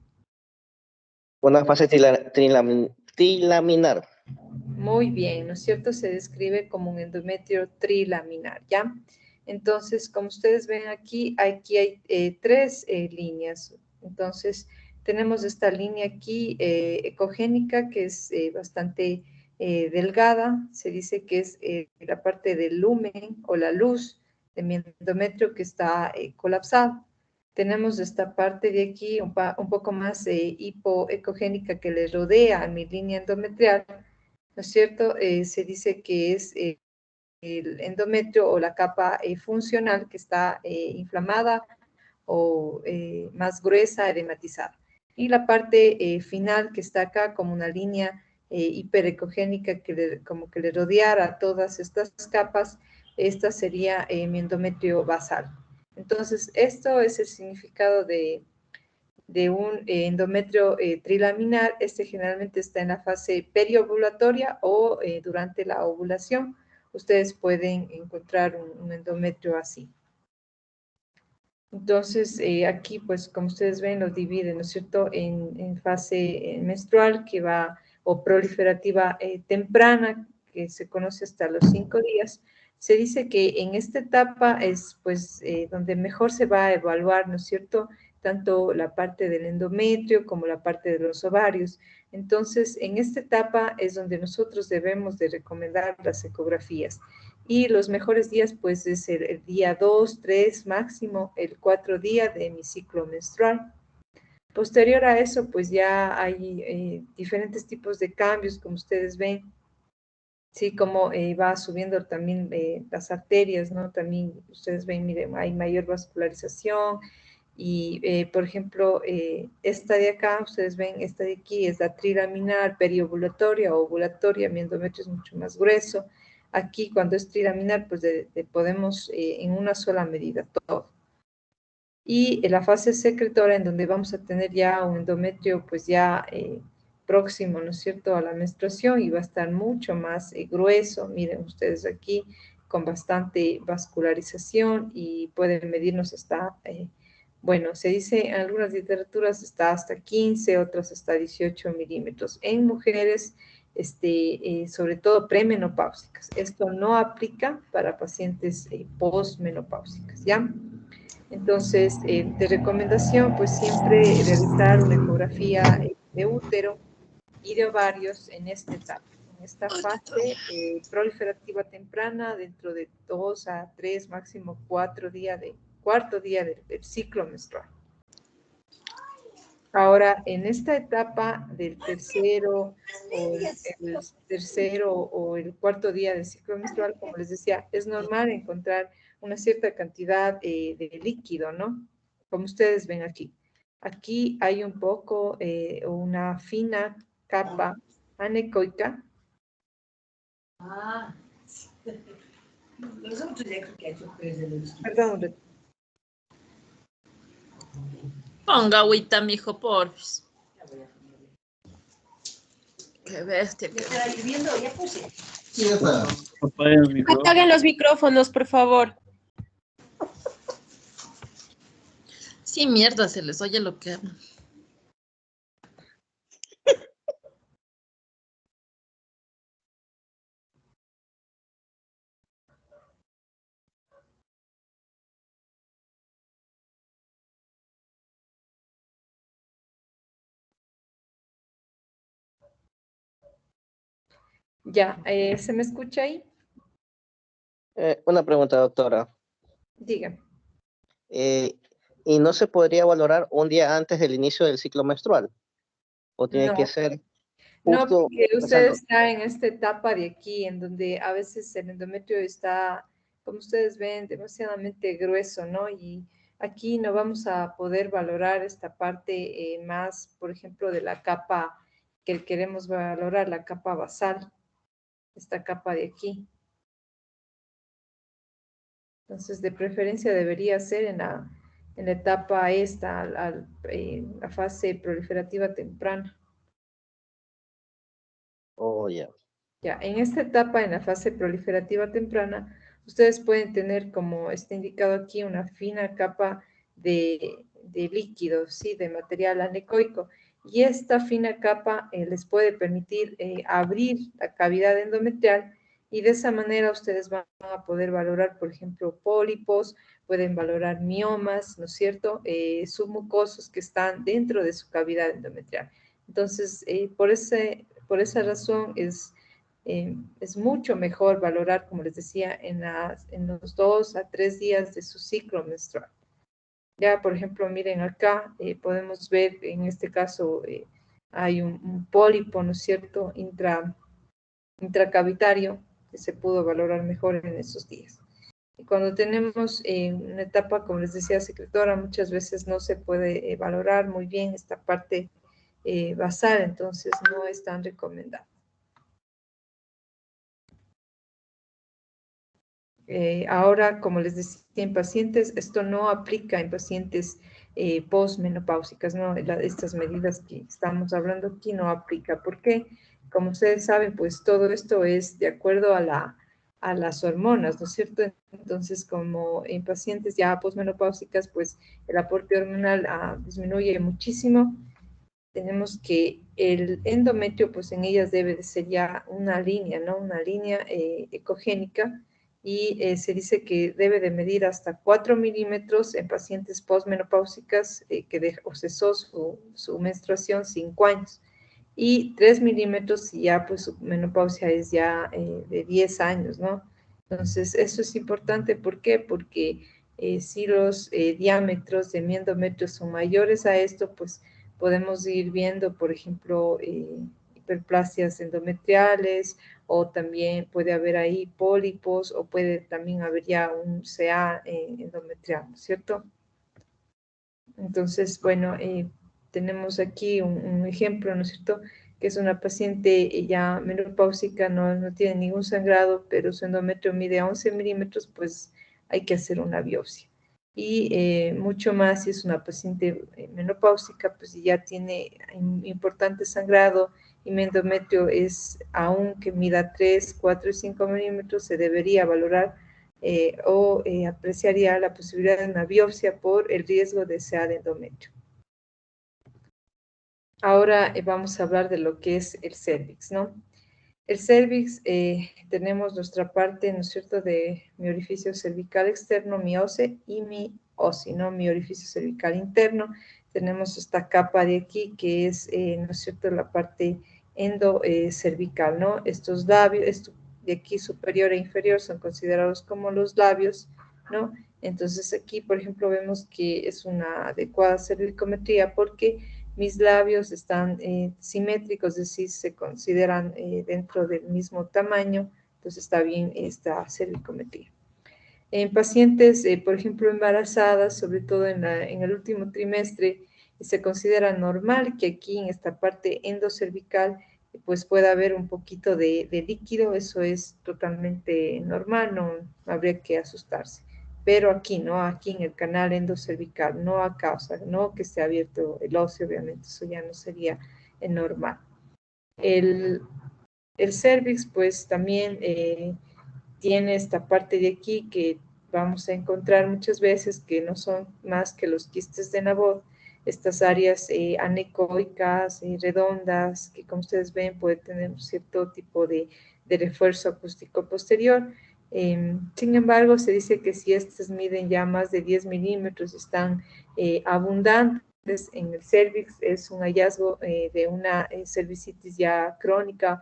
[SPEAKER 6] Una fase trilaminar.
[SPEAKER 1] Muy bien, ¿no es cierto? Se describe como un endometrio trilaminar, ¿ya? Entonces, como ustedes ven aquí hay tres líneas. Entonces, tenemos esta línea aquí ecogénica que es bastante delgada. Se dice que es la parte del lumen o la luz de mi endometrio que está colapsado. Tenemos esta parte de aquí un poco más hipoecogénica que le rodea a mi línea endometrial, ¿no es cierto? Se dice que es el endometrio o la capa funcional que está inflamada o más gruesa, edematizada. Y la parte final que está acá como una línea hiperecogénica como que le rodeara todas estas capas, esta sería mi endometrio basal. Entonces, esto es el significado de un endometrio trilaminar. Este generalmente está en la fase periovulatoria o durante la ovulación. Ustedes pueden encontrar un endometrio así. Entonces, aquí, pues, como ustedes ven, lo dividen, ¿no es cierto?, en fase menstrual que va, o proliferativa temprana, que se conoce hasta los 5 días. Se dice que en esta etapa es, pues, donde mejor se va a evaluar, ¿no es cierto?, tanto la parte del endometrio como la parte de los ovarios. Entonces, en esta etapa es donde nosotros debemos de recomendar las ecografías. Y los mejores días, pues, es el día 2, 3, máximo el 4 día de mi ciclo menstrual. Posterior a eso, pues ya hay diferentes tipos de cambios, como ustedes ven. Sí, como va subiendo también las arterias, ¿no? También ustedes ven, miren, hay mayor vascularización. Y, por ejemplo, esta de acá, ustedes ven, esta de aquí es la trilaminar, periovulatoria o ovulatoria, mi endometrio es mucho más grueso. Aquí, cuando es trilaminar, pues podemos en una sola medida todo. Y la fase secretora, en donde vamos a tener ya un endometrio, pues ya próximo, ¿no es cierto?, a la menstruación y va a estar mucho más grueso. Miren ustedes aquí, con bastante vascularización y pueden medirnos hasta... bueno, se dice en algunas literaturas está hasta 15, otras hasta 18 milímetros. En mujeres, sobre todo premenopáusicas. Esto no aplica para pacientes postmenopáusicas, ¿ya? Entonces, de recomendación, pues siempre realizar una ecografía de útero y de ovarios en esta etapa. En esta fase proliferativa temprana, dentro de 2 a 3, máximo 4 días cuarto día del ciclo menstrual. Ahora, en esta etapa del tercero o el cuarto día del ciclo menstrual, como les decía, es normal encontrar una cierta cantidad de líquido, ¿no? Como ustedes ven aquí. Aquí hay un poco, una fina capa anecoica. Perdón,
[SPEAKER 2] Ponga agüita, mijo, porfis. Qué bestia.
[SPEAKER 5] Apaguen el micrófono.
[SPEAKER 11] Apaguen los micrófonos, por favor.
[SPEAKER 2] Sí, mierda, se les oye lo que hablan.
[SPEAKER 1] ya, ¿se me escucha ahí?
[SPEAKER 6] Una pregunta, doctora.
[SPEAKER 1] Dígame.
[SPEAKER 6] ¿Y no se podría valorar un día antes del inicio del ciclo menstrual? ¿O tiene
[SPEAKER 1] No.
[SPEAKER 6] que ser
[SPEAKER 1] No,
[SPEAKER 6] justo
[SPEAKER 1] porque usted
[SPEAKER 6] pasando?
[SPEAKER 1] está en esta etapa de aquí, en donde a veces el endometrio está, como ustedes ven, demasiadamente grueso, ¿no? Y aquí no vamos a poder valorar esta parte más, por ejemplo, de la capa que queremos valorar, la capa basal, esta capa de aquí. Entonces, de preferencia debería ser en la etapa esta, la fase proliferativa temprana.
[SPEAKER 6] Oh, ya.
[SPEAKER 1] Ya, en esta etapa, en la fase proliferativa temprana, ustedes pueden tener, como está indicado aquí, una fina capa de líquido, ¿sí? De material anecoico. Y esta fina capa les puede permitir abrir la cavidad endometrial y de esa manera ustedes van a poder valorar, por ejemplo, pólipos, pueden valorar miomas, ¿no es cierto? Submucosos que están dentro de su cavidad endometrial. Entonces, por esa razón es mucho mejor valorar, como les decía, en los 2 a 3 días de su ciclo menstrual. Ya, por ejemplo, miren acá, podemos ver, en este caso, hay un pólipo, ¿no es cierto?, intracavitario, que se pudo valorar mejor en esos días. Y cuando tenemos una etapa, como les decía, secretora, muchas veces no se puede valorar muy bien esta parte basal, entonces no es tan recomendable. Ahora, como les decía, en pacientes, esto no aplica en pacientes postmenopáusicas, ¿no? Estas medidas que estamos hablando aquí no aplica. ¿Por qué? Como ustedes saben, pues todo esto es de acuerdo a las hormonas, ¿no es cierto? Entonces, como en pacientes ya postmenopáusicas, pues el aporte hormonal disminuye muchísimo. Tenemos que el endometrio, pues en ellas debe de ser ya una línea, ¿no? Una línea ecogénica, y se dice que debe de medir hasta 4 milímetros en pacientes postmenopáusicas que cesó su menstruación 5 años, y 3 milímetros si ya pues su menopausia es ya de 10 años, ¿no? Entonces, eso es importante. ¿Por qué? Porque si los diámetros de mi endometrio son mayores a esto, pues podemos ir viendo, por ejemplo, hiperplasias endometriales, o también puede haber ahí pólipos, o puede también haber ya un CA endometrial, ¿no es cierto? Entonces, bueno, tenemos aquí un ejemplo, ¿no es cierto?, que es una paciente ya menopáusica, no tiene ningún sangrado, pero su endometrio mide 11 milímetros, pues hay que hacer una biopsia. Y mucho más si es una paciente menopáusica, pues ya tiene importante sangrado y mi endometrio es, aunque mida 3, 4 y 5 milímetros, se debería valorar o apreciaría la posibilidad de una biopsia por el riesgo de CA de endometrio. Ahora vamos a hablar de lo que es el cérvix, ¿no? El cérvix, tenemos nuestra parte, ¿no es cierto?, de mi orificio cervical externo, mi OSCE, y mi OSI, ¿no?, mi orificio cervical interno. Tenemos esta capa de aquí que es, ¿no es cierto?, la parte endocervical, ¿no? Estos labios, esto de aquí superior e inferior son considerados como los labios, ¿no? Entonces aquí, por ejemplo, vemos que es una adecuada cervicometría porque mis labios están simétricos, es decir, se consideran dentro del mismo tamaño, entonces está bien esta cervicometría. En pacientes, por ejemplo, embarazadas, sobre todo en el último trimestre, se considera normal que aquí en esta parte endocervical pues pueda haber un poquito de líquido, eso es totalmente normal, no habría que asustarse. Pero aquí, ¿no? Aquí en el canal endocervical, no acá, o sea, no que esté abierto el óseo, obviamente, eso ya no sería normal. El cervix, pues también tiene esta parte de aquí que vamos a encontrar muchas veces que no son más que los quistes de Nabot, estas áreas anecoicas, redondas, que como ustedes ven puede tener un cierto tipo de refuerzo acústico posterior. Sin embargo, se dice que si estas miden ya más de 10 milímetros, están abundantes en el cervix, es un hallazgo de una cervicitis ya crónica,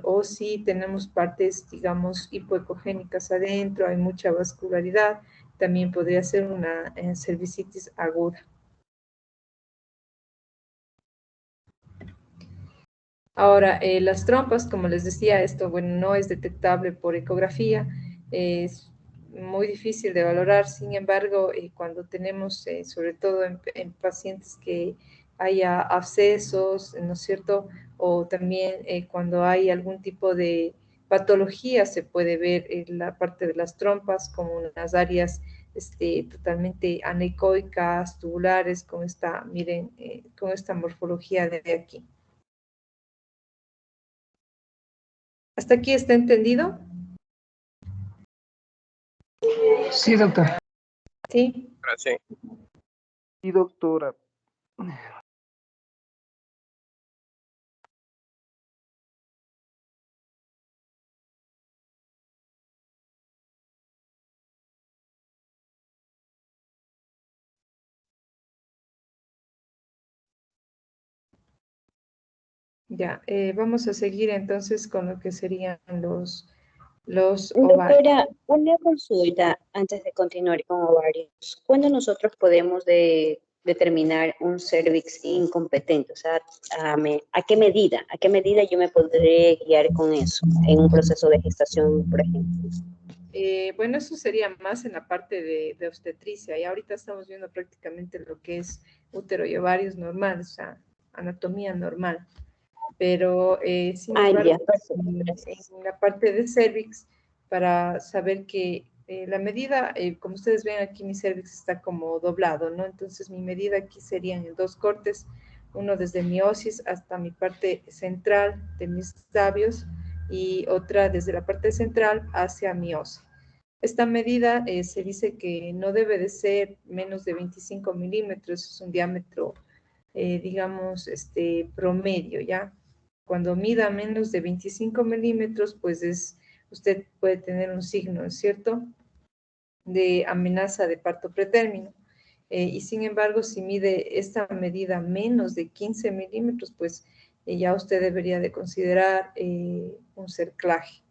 [SPEAKER 1] o si tenemos partes, digamos, hipoecogénicas adentro, hay mucha vascularidad, también podría ser una cervicitis aguda. Ahora, las trompas, como les decía, esto, bueno, no es detectable por ecografía, es muy difícil de valorar. Sin embargo, cuando tenemos, sobre todo en pacientes que haya abscesos, ¿no es cierto? O también cuando hay algún tipo de patología, se puede ver en la parte de las trompas como unas áreas totalmente anecoicas, tubulares, con esta, miren, con esta morfología de aquí. ¿Hasta aquí está entendido?
[SPEAKER 10] Sí, doctor.
[SPEAKER 1] Sí.
[SPEAKER 12] Sí.
[SPEAKER 13] Sí, doctora.
[SPEAKER 1] Ya, vamos a seguir entonces con lo que serían los ovarios.
[SPEAKER 14] Doctora, una consulta antes de continuar con ovarios. ¿Cuándo nosotros podemos determinar un cervix incompetente? O sea, ¿a qué medida yo me podré guiar con eso en un proceso de gestación, por ejemplo?
[SPEAKER 1] Bueno, eso sería más en la parte de obstetricia, y ahorita estamos viendo prácticamente lo que es útero y ovarios normales, o sea, anatomía normal. Pero sin embargo, en la parte de cervix, para saber que la medida, como ustedes ven aquí, mi cervix está como doblado, ¿no? Entonces mi medida aquí serían en 2 cortes, uno desde mi osis hasta mi parte central de mis labios y otra desde la parte central hacia mi óseo. Esta medida se dice que no debe de ser menos de 25 milímetros, es un diámetro, digamos, promedio, ¿ya? Cuando mida menos de 25 milímetros, pues usted puede tener un signo, ¿cierto?, de amenaza de parto pretérmino. Y sin embargo, si mide esta medida menos de 15 milímetros, pues ya usted debería de considerar un cerclaje.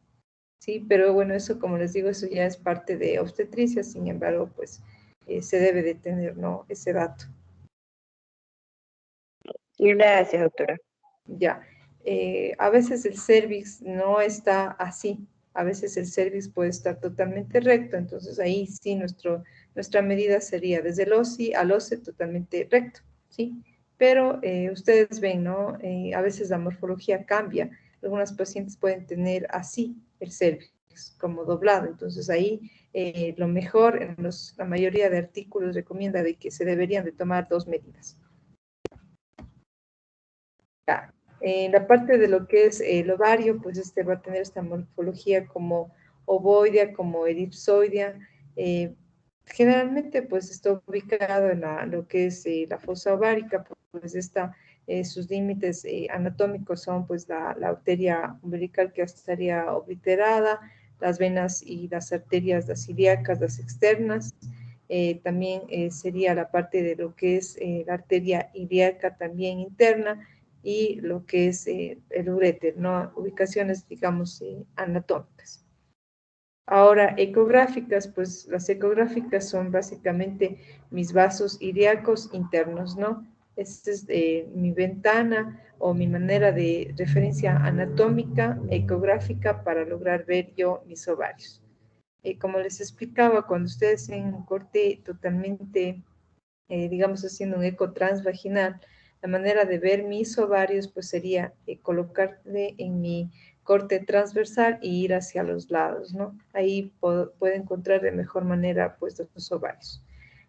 [SPEAKER 1] Sí, pero bueno, eso como les digo, eso ya es parte de obstetricia, sin embargo, pues se debe de tener, ¿no?, ese dato.
[SPEAKER 14] Gracias, doctora.
[SPEAKER 1] Ya, a veces el cervix no está así, a veces el cervix puede estar totalmente recto, entonces ahí sí nuestra medida sería desde el OSI al OSE totalmente recto, ¿sí? Pero ustedes ven, ¿no? A veces la morfología cambia, algunas pacientes pueden tener así el cervix, como doblado, entonces ahí lo mejor, la mayoría de artículos recomienda de que se deberían de tomar 2 medidas. Ya. En la parte de lo que es el ovario, pues va a tener esta morfología como ovoidea, como elipsoidea. Generalmente, pues está ubicado en lo que es la fosa ovárica, pues sus límites anatómicos son pues la arteria umbilical que estaría obliterada, las venas y las arterias, las ilíacas, las externas. También sería la parte de lo que es la arteria ilíaca también interna, y lo que es el uréter, ¿no? Ubicaciones, digamos, anatómicas. Ahora, ecográficas, pues las ecográficas son básicamente mis vasos ilíacos internos, ¿no? Esta es mi ventana o mi manera de referencia anatómica, ecográfica, para lograr ver yo mis ovarios. Como les explicaba, cuando ustedes en un corte totalmente, digamos, haciendo un eco transvaginal, La manera de ver mis ovarios pues sería colocarle en mi corte transversal y ir hacia los lados, ¿no? Ahí puede encontrar de mejor manera pues los ovarios.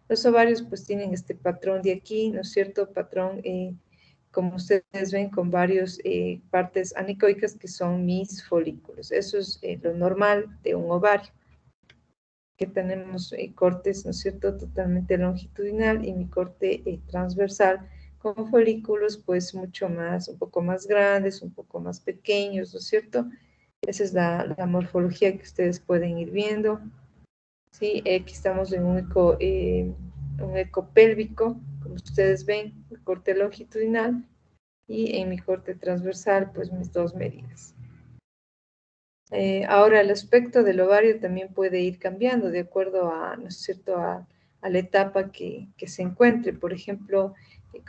[SPEAKER 1] Los ovarios pues tienen este patrón de aquí, ¿no es cierto? Patrón, como ustedes ven, con varias partes anecoicas que son mis folículos. Eso es lo normal de un ovario. Que tenemos cortes, ¿no es cierto?, totalmente longitudinal y mi corte transversal con folículos pues mucho más, un poco más grandes, un poco más pequeños, ¿no es cierto? Esa es la morfología que ustedes pueden ir viendo. ¿Sí? Aquí estamos en un eco pélvico, como ustedes ven, el corte longitudinal, y en mi corte transversal, pues mis dos medidas. Ahora, el aspecto del ovario también puede ir cambiando de acuerdo a, ¿no es cierto?, a la etapa que se encuentre. Por ejemplo,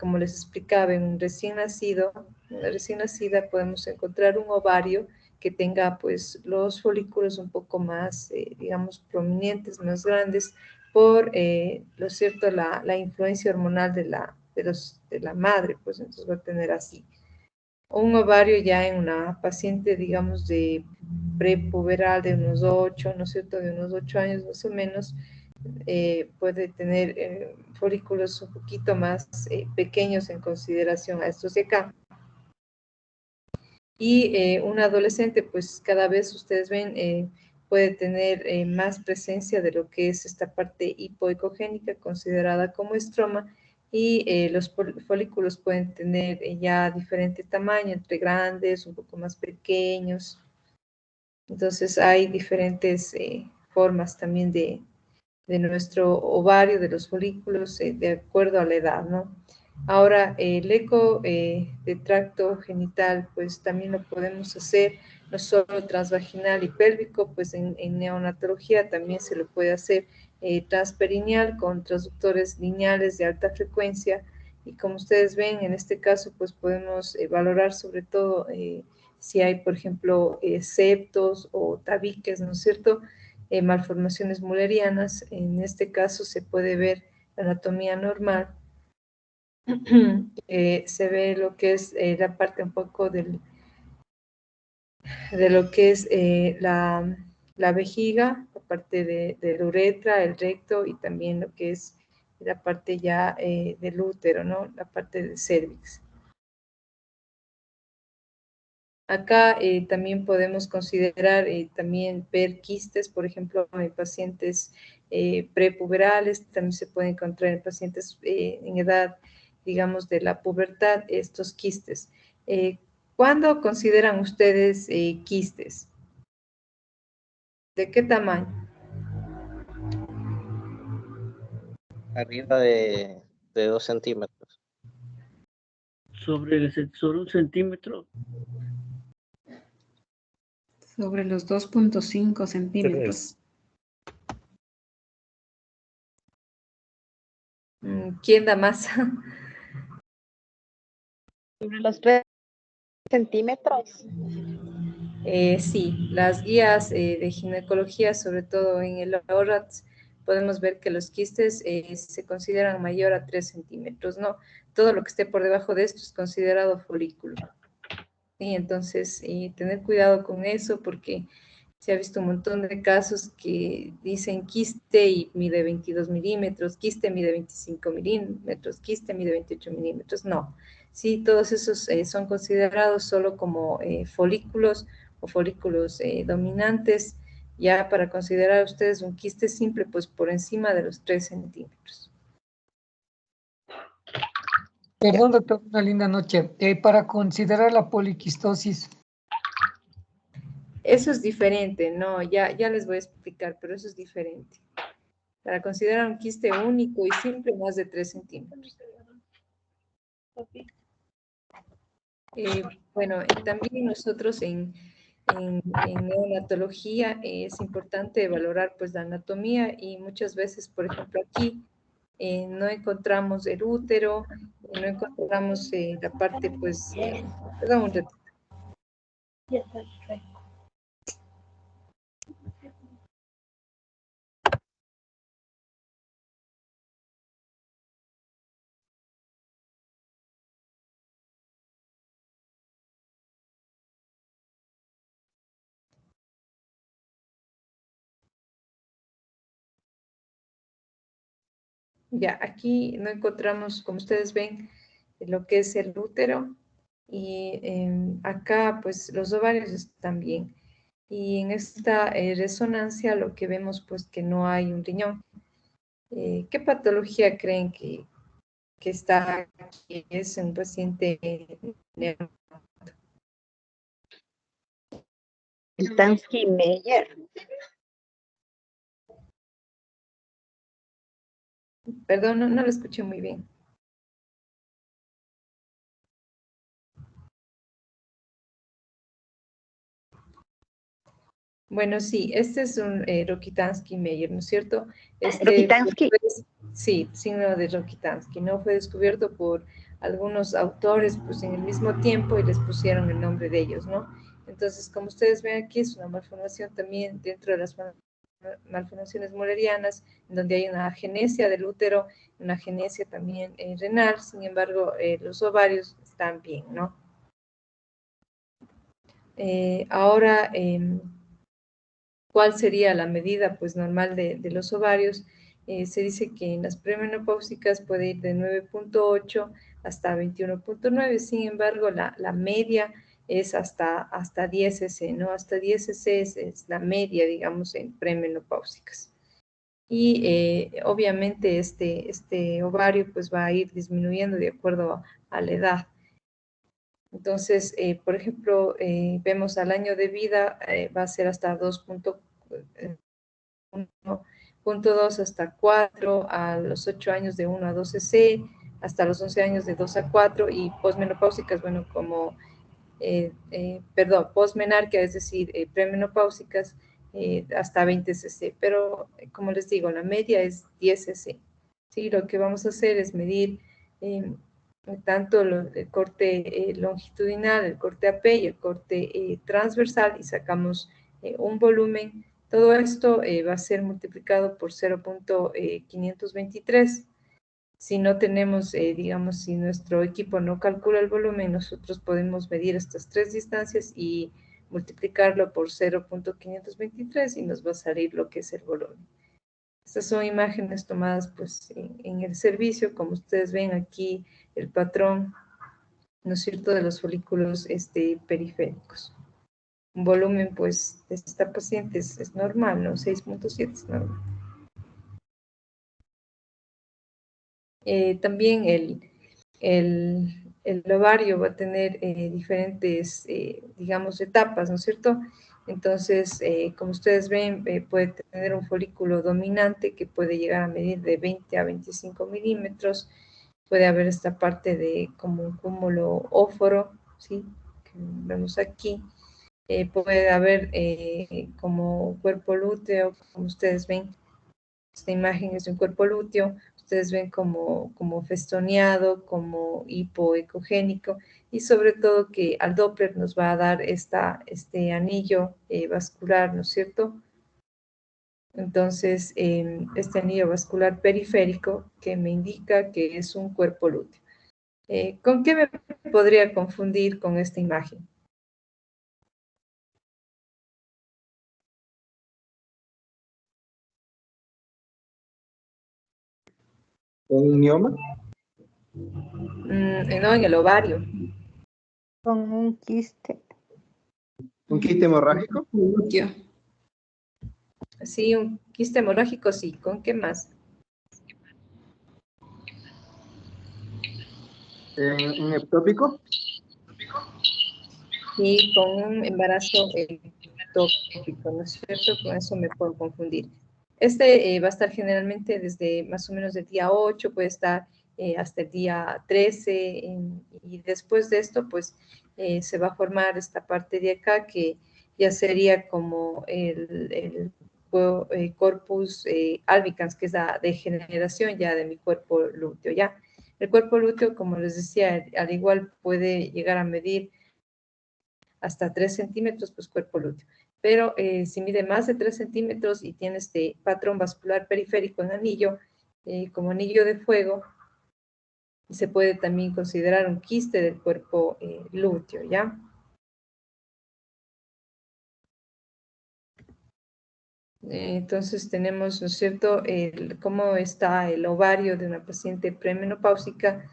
[SPEAKER 1] como les explicaba, en un recién nacido, una recién nacida podemos encontrar un ovario que tenga pues los folículos un poco más, digamos, prominentes, más grandes, por, lo cierto, la influencia hormonal de la madre, pues entonces va a tener así. Un ovario ya en una paciente, digamos, de prepuberal de unos 8, ¿no es cierto?, de unos 8 años más o menos, puede tener folículos un poquito más pequeños en consideración a estos de acá. Y un adolescente, pues cada vez ustedes ven, puede tener más presencia de lo que es esta parte hipoecogénica considerada como estroma, y los folículos pueden tener ya diferente tamaño, entre grandes, un poco más pequeños. Entonces hay diferentes formas también de nuestro ovario, de los folículos, de acuerdo a la edad, ¿no? Ahora, el eco de tracto genital, pues también lo podemos hacer, no solo transvaginal y pélvico, pues en neonatología también se lo puede hacer transperineal con transductores lineales de alta frecuencia, y como ustedes ven, en este caso, pues podemos valorar sobre todo si hay, por ejemplo, septos o tabiques, ¿no es cierto?, malformaciones mullerianas. En este caso se puede ver la anatomía normal. Se ve lo que es la parte un poco de lo que es la vejiga, la parte de la uretra, el recto, y también lo que es la parte ya del útero, ¿no? La parte del cervix. Acá también podemos considerar, también ver quistes, por ejemplo, en pacientes prepuberales, también se puede encontrar en pacientes en edad, digamos, de la pubertad, estos quistes. ¿Cuándo consideran ustedes quistes? ¿De qué tamaño?
[SPEAKER 6] Arriba de 2 centímetros.
[SPEAKER 5] Sobre 1 centímetro.
[SPEAKER 12] Sobre los 2.5 centímetros.
[SPEAKER 1] ¿Quién da más?
[SPEAKER 9] Sobre los 3 centímetros.
[SPEAKER 1] Sí, las guías de ginecología, sobre todo en el ORATS, podemos ver que los quistes se consideran mayor a 3 centímetros, ¿no? Todo lo que esté por debajo de esto es considerado folículo. Y entonces, tener cuidado con eso, porque se ha visto un montón de casos que dicen quiste y mide 22 milímetros, quiste mide 25 milímetros, quiste mide 28 milímetros. No, sí, todos esos son considerados solo como folículos o folículos dominantes. Ya para considerar a ustedes un quiste simple, pues por encima de los 3 centímetros.
[SPEAKER 10] Perdón, doctor, una linda noche. Para considerar la poliquistosis.
[SPEAKER 1] Eso es diferente, no, ya les voy a explicar, pero eso es diferente. Para considerar un quiste único y simple, más de 3 centímetros. Bueno, también nosotros en neonatología es importante valorar pues la anatomía, y muchas veces, por ejemplo, aquí no encontramos el útero, no encontramos la parte pues, perdón un ratito.
[SPEAKER 9] Ya está.
[SPEAKER 1] Ya, aquí no encontramos, como ustedes ven, lo que es el útero y acá pues los ovarios están bien. Y en esta resonancia lo que vemos pues que no hay un riñón. ¿Qué patología creen que está aquí? Es un paciente
[SPEAKER 9] El Tansky-Meyer.
[SPEAKER 1] Perdón, no lo escuché muy bien. Bueno, sí, este es un Rokitansky-Meyer, ¿no es cierto?
[SPEAKER 9] Rokitansky.
[SPEAKER 1] Sí, signo de Rokitansky, ¿no? Fue descubierto por algunos autores, pues, en el mismo tiempo y les pusieron el nombre de ellos, ¿no? Entonces, como ustedes ven aquí, es una malformación también dentro de las malformaciones mullerianas, en donde hay una agenesia del útero, una agenesia también renal, sin embargo, los ovarios están bien, ¿no? Ahora, ¿cuál sería la medida pues normal de los ovarios? Se dice que en las premenopáusicas puede ir de 9.8 hasta 21.9, sin embargo la media es hasta 10 cc, ¿no? Hasta 10 cc es la media, digamos, en premenopáusicas. Y obviamente este ovario pues va a ir disminuyendo de acuerdo a la edad. Entonces, por ejemplo, vemos al año de vida va a ser hasta 2.2 hasta 4, a los 8 años de 1 a 12 C, hasta los 11 años de 2 a 4 y posmenopáusicas, bueno, como, posmenarquia, es decir, premenopáusicas, hasta 20 cc, pero como les digo, la media es 10 cc. ¿Sí? Lo que vamos a hacer es medir tanto el corte longitudinal, el corte AP y el corte transversal y sacamos un volumen. Todo esto va a ser multiplicado por 0.523. Si no tenemos, digamos, si nuestro equipo no calcula el volumen, nosotros podemos medir estas tres distancias y multiplicarlo por 0.523 y nos va a salir lo que es el volumen. Estas son imágenes tomadas pues en el servicio, como ustedes ven aquí el patrón, ¿no es cierto?, de los folículos periféricos. Un volumen pues de esta paciente es normal, ¿no? 6.7 es normal. También el ovario va a tener diferentes, digamos, etapas, ¿no es cierto? Entonces, como ustedes ven, puede tener un folículo dominante que puede llegar a medir de 20 a 25 milímetros. Puede haber esta parte de como un cúmulo óforo, ¿sí? Que vemos aquí. Puede haber como cuerpo lúteo, como ustedes ven. Esta imagen es de un cuerpo lúteo. Ustedes ven como festoneado, como hipoecogénico y sobre todo que al Doppler nos va a dar este anillo vascular, ¿no es cierto? Entonces, este anillo vascular periférico que me indica que es un cuerpo lúteo. ¿Con qué me podría confundir con esta imagen?
[SPEAKER 4] ¿Un mioma?
[SPEAKER 1] No, en el ovario.
[SPEAKER 9] Con un quiste.
[SPEAKER 4] ¿Un quiste hemorrágico?
[SPEAKER 1] Sí, un quiste hemorrágico, sí. ¿Con qué más?
[SPEAKER 4] ¿Un ectópico?
[SPEAKER 1] Y con un embarazo ectópico, ¿no es cierto? Con eso me puedo confundir. Este va a estar generalmente desde más o menos del día 8, puede estar hasta el día 13, y después de esto, pues, se va a formar esta parte de acá que ya sería como el corpus albicans, que es la degeneración ya de mi cuerpo lúteo, ¿ya? El cuerpo lúteo, como les decía, al igual puede llegar a medir hasta 3 centímetros, pues cuerpo lúteo. Pero si mide más de 3 centímetros y tiene este patrón vascular periférico en anillo, como anillo de fuego, se puede también considerar un quiste del cuerpo lúteo, ¿ya? Entonces tenemos, ¿no es cierto?, cómo está el ovario de una paciente premenopáusica.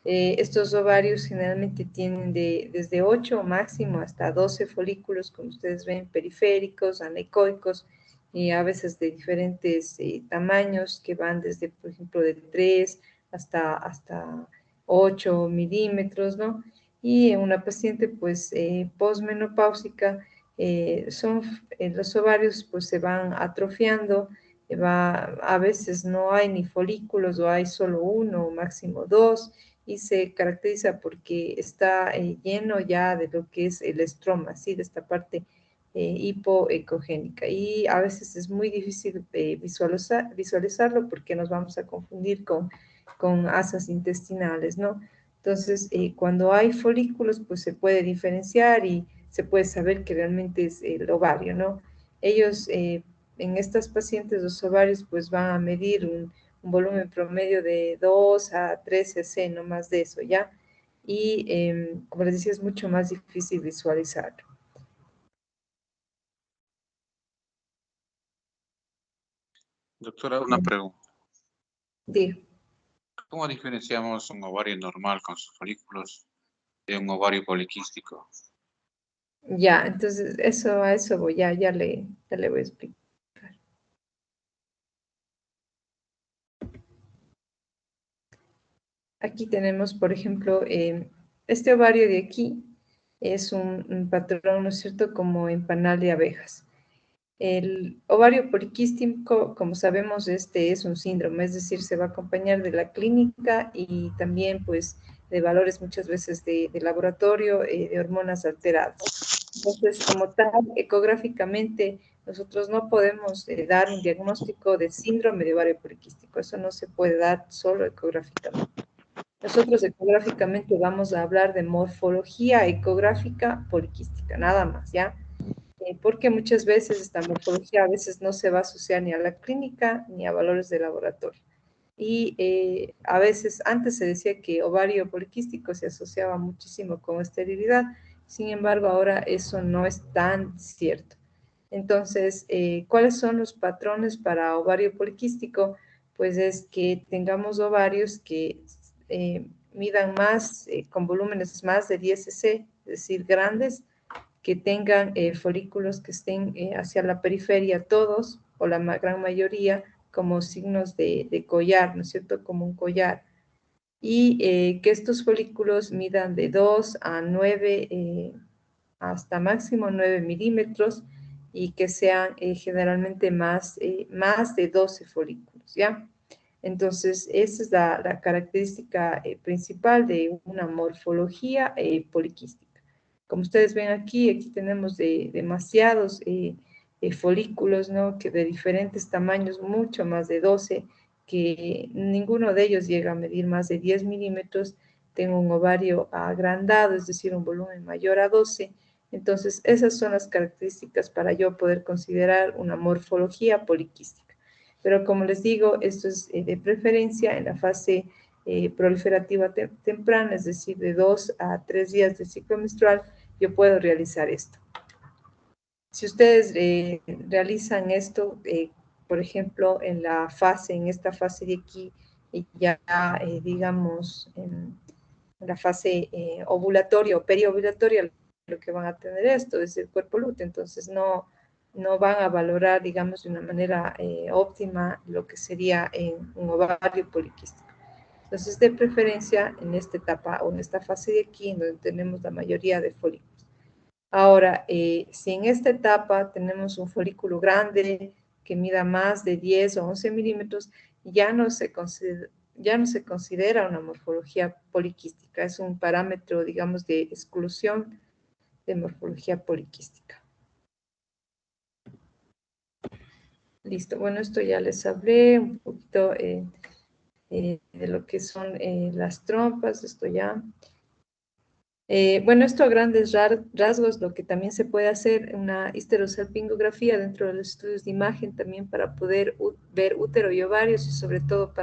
[SPEAKER 1] Estos ovarios generalmente tienen desde 8 máximo hasta 12 folículos, como ustedes ven, periféricos, anecoicos, y a veces de diferentes tamaños, que van desde, por ejemplo, de 3 hasta 8 milímetros, ¿no? Y en una paciente, pues, posmenopáusica, los ovarios pues se van atrofiando, a veces no hay ni folículos o hay solo uno o máximo dos, y se caracteriza porque está lleno ya de lo que es el estroma, ¿sí? De esta parte hipoecogénica, y a veces es muy difícil visualizarlo porque nos vamos a confundir con asas intestinales, ¿no? Entonces, cuando hay folículos, pues se puede diferenciar y se puede saber que realmente es el ovario, ¿no? Ellos, en estas pacientes, los ovarios, pues van a medir un volumen promedio de 2 a 3 cc, no más de eso, ¿ya? Y, como les decía, es mucho más difícil visualizarlo.
[SPEAKER 15] Doctora, una pregunta.
[SPEAKER 1] Digo.
[SPEAKER 15] ¿Cómo diferenciamos un ovario normal con sus folículos de un ovario poliquístico?
[SPEAKER 1] Ya, entonces a eso voy, ya le voy a explicar. Aquí tenemos, por ejemplo, este ovario de aquí es un patrón, ¿no es cierto?, como en panal de abejas. El ovario poliquístico, como sabemos, este es un síndrome, es decir, se va a acompañar de la clínica y también, pues, de valores muchas veces de laboratorio, de hormonas alteradas. Entonces, como tal, ecográficamente, nosotros no podemos dar un diagnóstico de síndrome de ovario poliquístico. Eso no se puede dar solo ecográficamente. Nosotros ecográficamente vamos a hablar de morfología ecográfica poliquística, nada más, ¿ya? Porque muchas veces esta morfología a veces no se va a asociar ni a la clínica ni a valores de laboratorio. Y a veces antes se decía que ovario poliquístico se asociaba muchísimo con esterilidad, sin embargo ahora eso no es tan cierto. Entonces, ¿cuáles son los patrones para ovario poliquístico? Pues es que tengamos ovarios que midan más, con volúmenes más de 10 cc, es decir, grandes, que tengan folículos que estén hacia la periferia todos, o la gran mayoría, como signos de collar, ¿no es cierto?, como un collar. Y que estos folículos midan de 2 a 9, hasta máximo 9 milímetros, y que sean generalmente más de 12 folículos, ¿ya? Entonces, esa es la característica principal de una morfología poliquística. Como ustedes ven aquí tenemos demasiados folículos, ¿no?, que de diferentes tamaños, mucho más de 12, que ninguno de ellos llega a medir más de 10 milímetros. Tengo un ovario agrandado, es decir, un volumen mayor a 12. Entonces, esas son las características para yo poder considerar una morfología poliquística. Pero como les digo, esto es de preferencia en la fase proliferativa temprana, es decir, de 2 a 3 días del ciclo menstrual, yo puedo realizar esto. Si ustedes realizan esto, por ejemplo, en esta fase de aquí, ya digamos, en la fase ovulatoria o periovulatoria, lo que van a tener esto es el cuerpo lúteo, entonces no van a valorar, digamos, de una manera óptima lo que sería en un ovario poliquístico. Entonces, de preferencia en esta etapa o en esta fase de aquí, en donde tenemos la mayoría de folículos. Ahora, si en esta etapa tenemos un folículo grande que mida más de 10 o 11 milímetros, ya no se considera una morfología poliquística, es un parámetro, digamos, de exclusión de morfología poliquística. Listo, bueno, esto ya les hablé un poquito de lo que son las trompas, esto ya. Bueno, esto a grandes rasgos, lo que también se puede hacer, una histerosalpingografía dentro de los estudios de imagen también para poder ver útero y ovarios, y sobre todo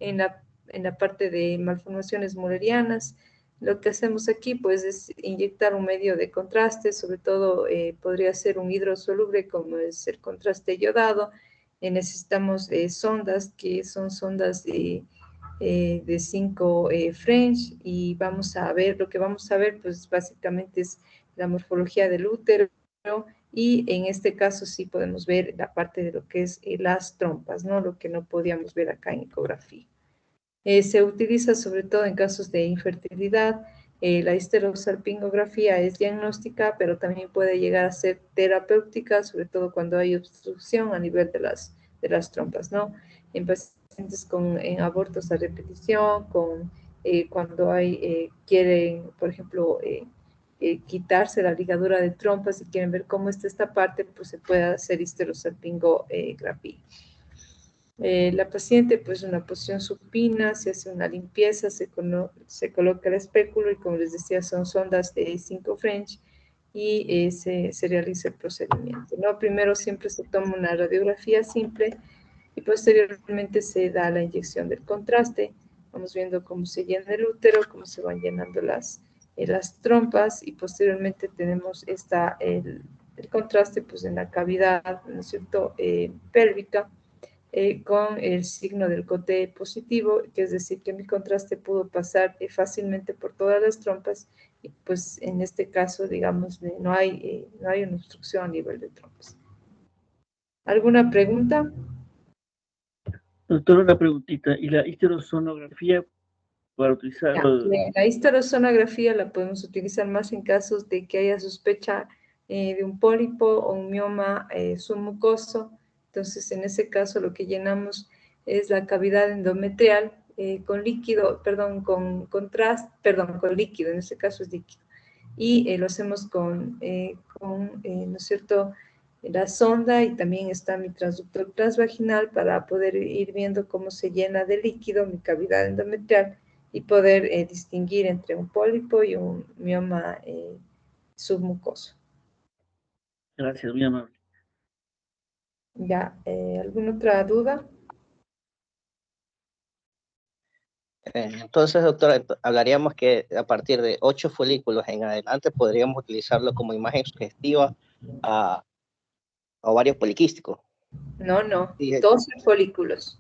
[SPEAKER 1] en la parte de malformaciones mullerianas, Lo que hacemos aquí, pues, es inyectar un medio de contraste, sobre todo podría ser un hidrosoluble, como es el contraste yodado. Necesitamos sondas, que son sondas de 5 French, y vamos a ver, lo que vamos a ver, pues, básicamente es la morfología del útero, y en este caso sí podemos ver la parte de lo que es las trompas, ¿no? Lo que no podíamos ver acá en ecografía. Se utiliza sobre todo en casos de infertilidad. La histerosalpingografía es diagnóstica, pero también puede llegar a ser terapéutica, sobre todo cuando hay obstrucción a nivel de las trompas, ¿no? En pacientes en abortos a repetición, cuando quieren, por ejemplo, quitarse la ligadura de trompas y quieren ver cómo está esta parte, pues se puede hacer histerosalpingografía. La paciente, pues, en una posición supina, se hace una limpieza, se coloca el espéculo y, como les decía, son sondas de 5 French, y se realiza el procedimiento, ¿no? Primero siempre se toma una radiografía simple y posteriormente se da la inyección del contraste. Vamos viendo cómo se llena el útero, cómo se van llenando las trompas, y posteriormente tenemos el contraste, pues, en la cavidad, ¿no es cierto?, pélvica, con el signo del Cotte positivo, que es decir, que mi contraste pudo pasar fácilmente por todas las trompas, y pues en este caso, digamos, no hay una obstrucción a nivel de trompas. ¿Alguna pregunta?
[SPEAKER 5] Doctor, una preguntita. ¿Y la histerosonografía para utilizar?
[SPEAKER 1] La histerosonografía la podemos utilizar más en casos de que haya sospecha de un pólipo o un mioma submucoso. Entonces, en ese caso, lo que llenamos es la cavidad endometrial con líquido, con líquido, en ese caso es líquido. Y lo hacemos ¿no es cierto?, la sonda, y también está mi transductor transvaginal para poder ir viendo cómo se llena de líquido mi cavidad endometrial y poder distinguir entre un pólipo y un mioma submucoso.
[SPEAKER 5] Gracias, muy amable.
[SPEAKER 1] Ya, ¿alguna otra duda?
[SPEAKER 6] Entonces, doctora, hablaríamos que a partir de 8 folículos en adelante podríamos utilizarlo como imagen sugestiva a ovario poliquístico.
[SPEAKER 1] No, 12 folículos.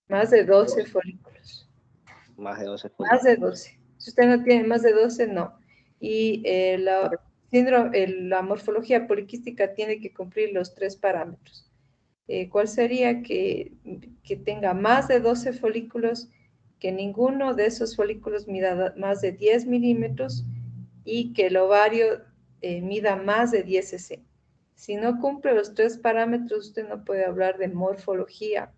[SPEAKER 1] Más de 12 folículos.
[SPEAKER 6] Más de 12 folículos.
[SPEAKER 1] Más de 12. Si usted no tiene más de 12, no. Y la morfología poliquística tiene que cumplir los 3 parámetros. ¿Cuál sería? Que tenga más de 12 folículos, que ninguno de esos folículos mida más de 10 milímetros, y que el ovario mida más de 10 cc. Si no cumple los 3 parámetros, usted no puede hablar de morfología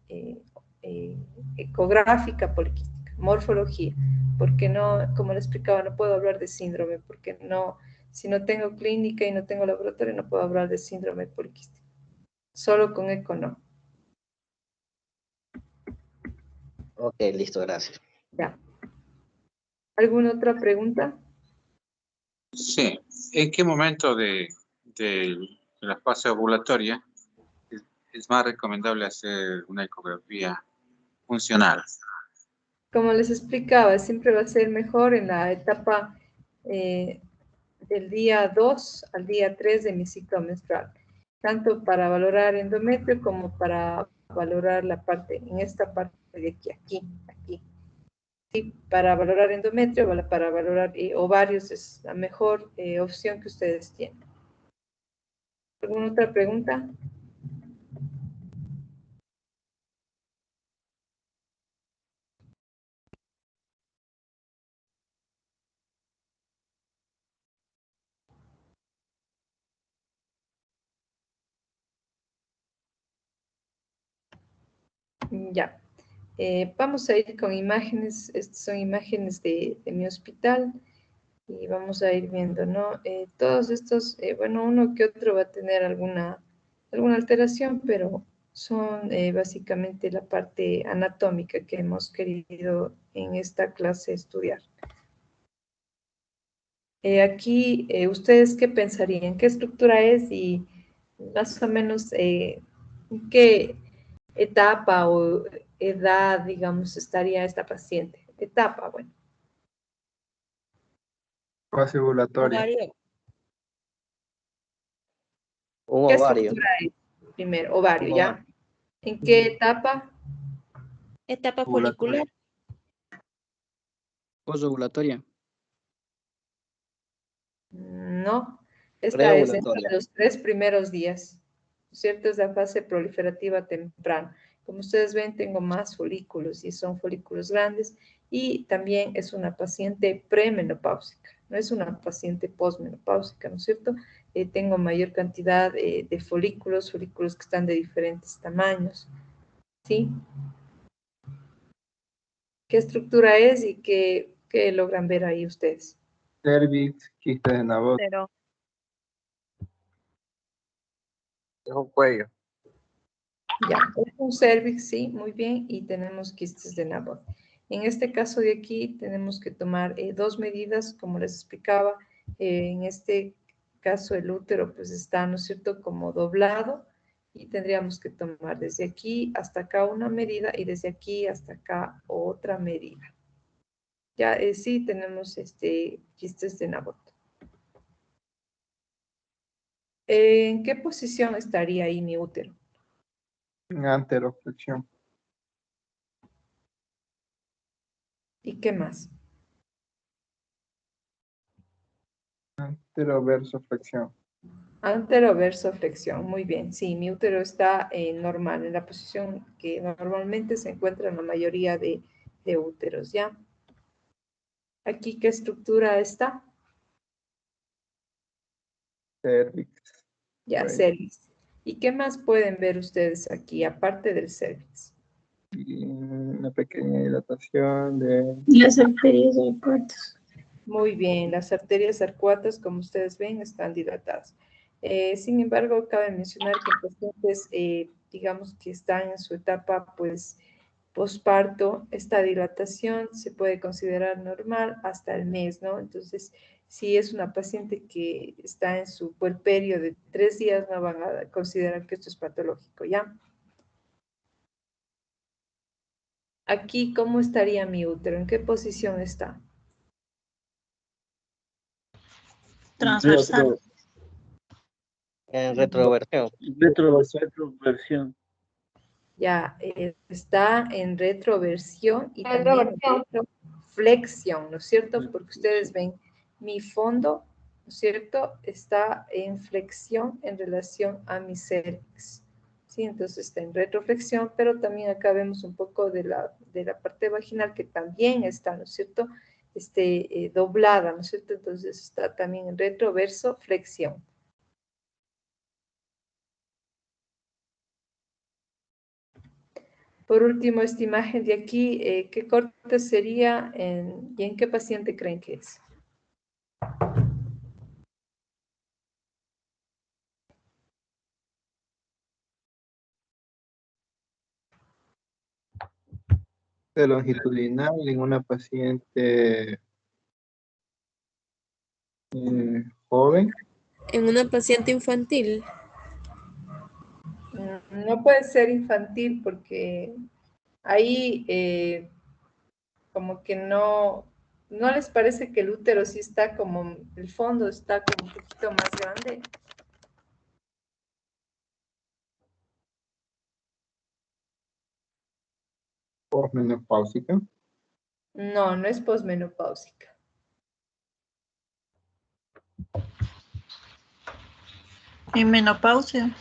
[SPEAKER 1] ecográfica poliquística, morfología, porque no, como le explicaba, no puedo hablar de síndrome, porque no, si no tengo clínica y no tengo laboratorio, no puedo hablar de síndrome poliquístico. Solo con eco no.
[SPEAKER 6] Ok, listo, gracias.
[SPEAKER 1] Ya. ¿Alguna otra pregunta?
[SPEAKER 15] Sí. ¿En qué momento de la fase ovulatoria es más recomendable hacer una ecografía funcional?
[SPEAKER 1] Como les explicaba, siempre va a ser mejor en la etapa del día 2 al día 3 de mi ciclo menstrual, tanto para valorar endometrio como para valorar en esta parte de aquí. Sí, para valorar endometrio, para valorar ovarios, es la mejor opción que ustedes tienen. ¿Alguna otra pregunta? Ya. Vamos a ir con imágenes. Estas son imágenes de mi hospital, y vamos a ir viendo, ¿no? Todos estos, bueno, uno que otro va a tener alguna alteración, pero son básicamente la parte anatómica que hemos querido en esta clase estudiar. Aquí, ¿ustedes qué pensarían? ¿Qué estructura es? Y más o menos, ¿en qué etapa o edad, digamos, estaría esta paciente? Etapa, bueno.
[SPEAKER 4] Fase ovulatoria.
[SPEAKER 11] Ovario.
[SPEAKER 6] Un
[SPEAKER 1] ¿Qué
[SPEAKER 6] ovario.
[SPEAKER 1] estructura es? Primero, ovario,
[SPEAKER 6] Un
[SPEAKER 1] ¿ya? ¿En qué etapa?
[SPEAKER 11] Etapa
[SPEAKER 4] Ovulatoria.
[SPEAKER 11] folicular.
[SPEAKER 16] Posovulatoria.
[SPEAKER 1] No, esta es dentro
[SPEAKER 6] Preovulatoria.
[SPEAKER 1] de los 3 primeros días, ¿cierto? Es la fase proliferativa temprana. Como ustedes ven, tengo más folículos y son folículos grandes y también es una paciente premenopáusica, no es una paciente posmenopáusica, ¿no es cierto? Tengo mayor cantidad de folículos que están de diferentes tamaños, ¿sí? ¿Qué estructura es y qué logran ver ahí ustedes?
[SPEAKER 4] Cervix, quiste de Nabot.
[SPEAKER 8] Pero
[SPEAKER 6] Es un cuello.
[SPEAKER 1] Ya, es un cervix, sí, muy bien, y tenemos quistes de Nabot. En este caso de aquí tenemos que tomar 2 medidas, como les explicaba. En este caso el útero pues está, ¿no es cierto?, como doblado, y tendríamos que tomar desde aquí hasta acá una medida y desde aquí hasta acá otra medida. Ya, sí tenemos quistes de Nabot. ¿En qué posición estaría ahí mi útero?
[SPEAKER 4] Anteroflexión.
[SPEAKER 1] ¿Y qué más?
[SPEAKER 4] Anteroversoflexión.
[SPEAKER 1] Anteroversoflexión, muy bien. Sí, mi útero está normal, en la posición que normalmente se encuentra en la mayoría de úteros, ¿ya? Aquí, ¿qué estructura está?
[SPEAKER 4] Cervix.
[SPEAKER 1] Ya,
[SPEAKER 4] Cuello.
[SPEAKER 1] cervix. ¿Y qué más pueden ver ustedes aquí, aparte del cervix?
[SPEAKER 4] Y una pequeña dilatación de...
[SPEAKER 3] Las arterias arcuatas.
[SPEAKER 1] Muy bien, las arterias arcuatas, como ustedes ven, están dilatadas. Sin embargo, cabe mencionar que pacientes, digamos que están en su etapa, pues, posparto, esta dilatación se puede considerar normal hasta el mes, ¿no? Entonces, si es una paciente que está en su puerperio de 3 días, no van a considerar que esto es patológico, ¿ya? Aquí, ¿cómo estaría mi útero? ¿En qué posición está?
[SPEAKER 11] Transversal.
[SPEAKER 6] En retroversión.
[SPEAKER 5] Retroversión.
[SPEAKER 1] Ya, está en retroversión y también en retroflexión, ¿no es cierto? Porque ustedes ven, mi fondo, ¿no es cierto?, está en flexión en relación a mi cervix. Sí, entonces está en retroflexión, pero también acá vemos un poco de la parte vaginal que también está, ¿no es cierto?, doblada, ¿no es cierto? Entonces está también en retroversoflexión. Por último, esta imagen de aquí, ¿qué corte sería y en qué paciente creen que es?
[SPEAKER 4] De longitudinal en una paciente joven.
[SPEAKER 11] En una paciente infantil.
[SPEAKER 1] No puede ser infantil porque ahí como que no les parece que el útero sí está como, el fondo está como un poquito más grande.
[SPEAKER 4] Posmenopáusica.
[SPEAKER 1] No, no es posmenopáusica.
[SPEAKER 11] En menopausia.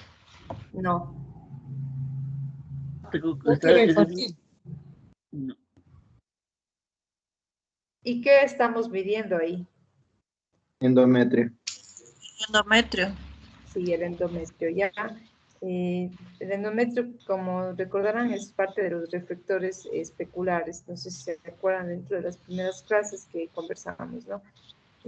[SPEAKER 1] No.
[SPEAKER 10] Infantil.
[SPEAKER 5] No.
[SPEAKER 1] ¿Y qué estamos midiendo ahí?
[SPEAKER 4] Endometrio.
[SPEAKER 11] Endometrio.
[SPEAKER 1] Sí, el endometrio, ya. El endometrio, como recordarán, es parte de los reflectores especulares. No sé si se recuerdan dentro de las primeras clases que conversamos, ¿no?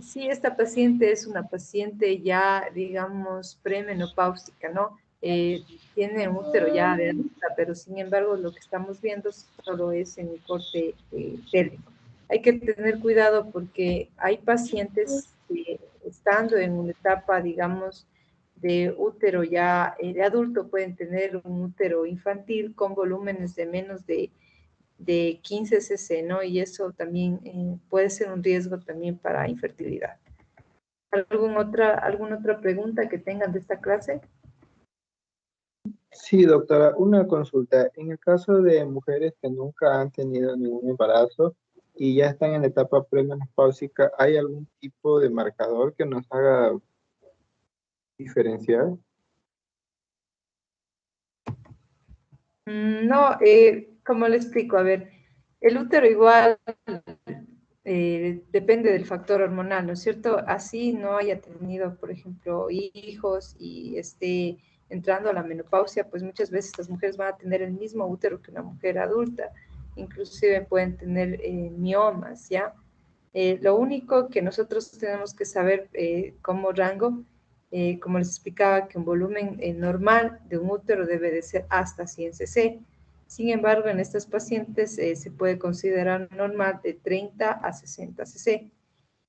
[SPEAKER 1] Sí, esta paciente es una paciente ya, digamos, premenopáusica, ¿no? Tiene un útero ya de adulta, pero sin embargo lo que estamos viendo solo es en el corte pélvico. Hay que tener cuidado porque hay pacientes que estando en una etapa, digamos, de útero ya de adulto pueden tener un útero infantil con volúmenes de menos de 15 cc, ¿no? Y eso también puede ser un riesgo también para infertilidad. ¿Alguna otra pregunta que tengan de esta clase?
[SPEAKER 4] Sí, doctora, una consulta. En el caso de mujeres que nunca han tenido ningún embarazo y ya están en la etapa premenopáusica, ¿hay algún tipo de marcador que nos haga diferenciar?
[SPEAKER 1] No, como le explico, a ver, el útero igual depende del factor hormonal, ¿no es cierto? Así no haya tenido, por ejemplo, hijos y esté entrando a la menopausia, pues muchas veces las mujeres van a tener el mismo útero que una mujer adulta, inclusive pueden tener miomas, ¿ya? Lo único que nosotros tenemos que saber como rango, como les explicaba, que un volumen normal de un útero debe de ser hasta 100 cc. Sin embargo, en estas pacientes se puede considerar normal de 30 a 60 cc.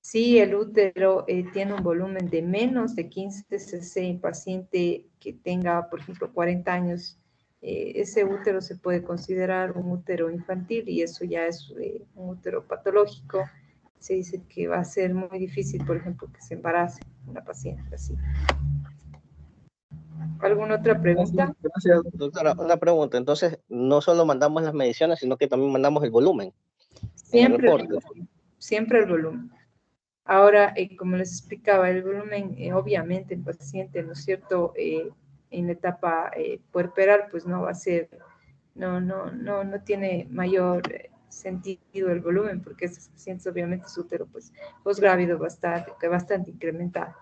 [SPEAKER 1] Si el útero tiene un volumen de menos de 15 cc en paciente que tenga, por ejemplo, 40 años, ese útero se puede considerar un útero infantil y eso ya es un útero patológico. Se dice que va a ser muy difícil, por ejemplo, que se embarace una paciente así. ¿Alguna otra pregunta?
[SPEAKER 6] Gracias, doctora. Una pregunta. Entonces, no solo mandamos las mediciones, sino que también mandamos el volumen en el reporte.
[SPEAKER 1] Siempre el volumen. Ahora, como les explicaba, el volumen, obviamente, el paciente, ¿no es cierto?, en la etapa puerperal, pues no va a ser, no tiene mayor sentido el volumen, porque estos pacientes, obviamente, su útero, pues, posgrávido va a estar bastante incrementado.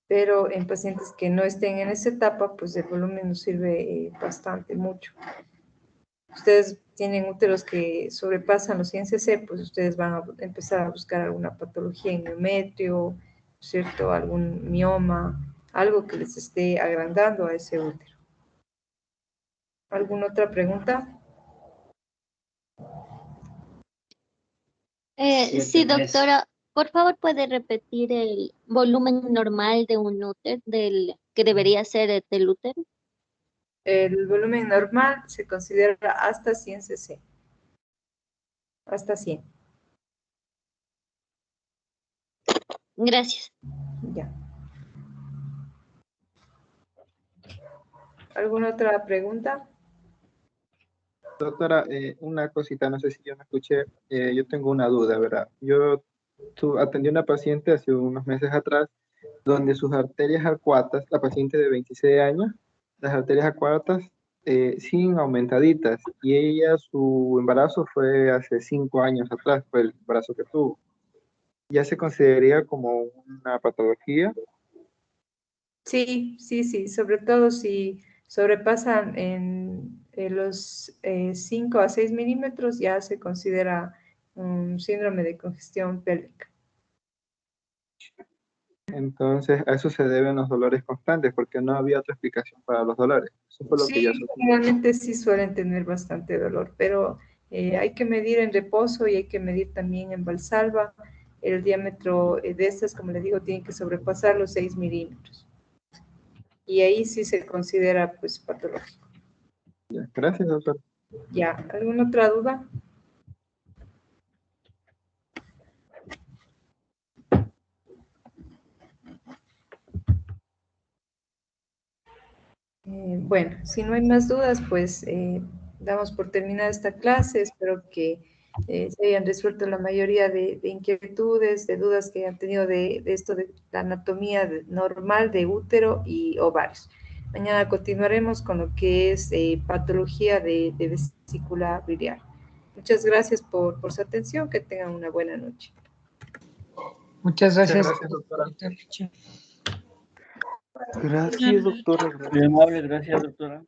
[SPEAKER 1] Pero en pacientes que no estén en esa etapa, pues el volumen nos sirve bastante mucho. Ustedes tienen úteros que sobrepasan los 100 cc, pues ustedes van a empezar a buscar alguna patología endometrio, ¿cierto? Algún mioma, algo que les esté agrandando a ese útero. ¿Alguna otra pregunta?
[SPEAKER 16] Sí, doctora, por favor, ¿puede repetir el volumen normal de un útero, que debería ser del útero?
[SPEAKER 1] El volumen normal se considera hasta 100 cc. Hasta 100.
[SPEAKER 16] Gracias.
[SPEAKER 1] Ya. ¿Alguna otra pregunta?
[SPEAKER 4] Doctora, una cosita, no sé si yo me escuché, yo tengo una duda, ¿verdad? Yo atendí a una paciente hace unos meses atrás, donde sus arterias acuatas, la paciente de 26 años, las arterias acuatas siguen aumentaditas, y ella, su embarazo fue hace 5 años atrás, fue el embarazo que tuvo. ¿Ya se consideraría como una patología?
[SPEAKER 1] Sí, sobre todo si sobrepasan en los 5 a 6 milímetros, ya se considera un síndrome de congestión pélvica.
[SPEAKER 4] Entonces, a eso se deben los dolores constantes, porque no había otra explicación para los dolores. Eso fue lo que yo
[SPEAKER 1] Sí,
[SPEAKER 4] supe.
[SPEAKER 1] realmente sí suelen tener bastante dolor, pero hay que medir en reposo y hay que medir también en Valsalva. El diámetro de estas, como le digo, tiene que sobrepasar los 6 milímetros. Y ahí sí se considera, pues, patológico.
[SPEAKER 4] Ya, gracias, doctor.
[SPEAKER 1] Ya, ¿alguna otra duda? Bueno, si no hay más dudas, pues damos por terminada esta clase. Espero que se hayan resuelto la mayoría de inquietudes, de dudas que han tenido de esto de la anatomía normal de útero y ovarios. Mañana continuaremos con lo que es patología de vesícula biliar. Muchas gracias por su atención. Que tengan una buena noche.
[SPEAKER 10] Muchas gracias.
[SPEAKER 4] Gracias, doctora.
[SPEAKER 5] Muy amable, gracias, doctora.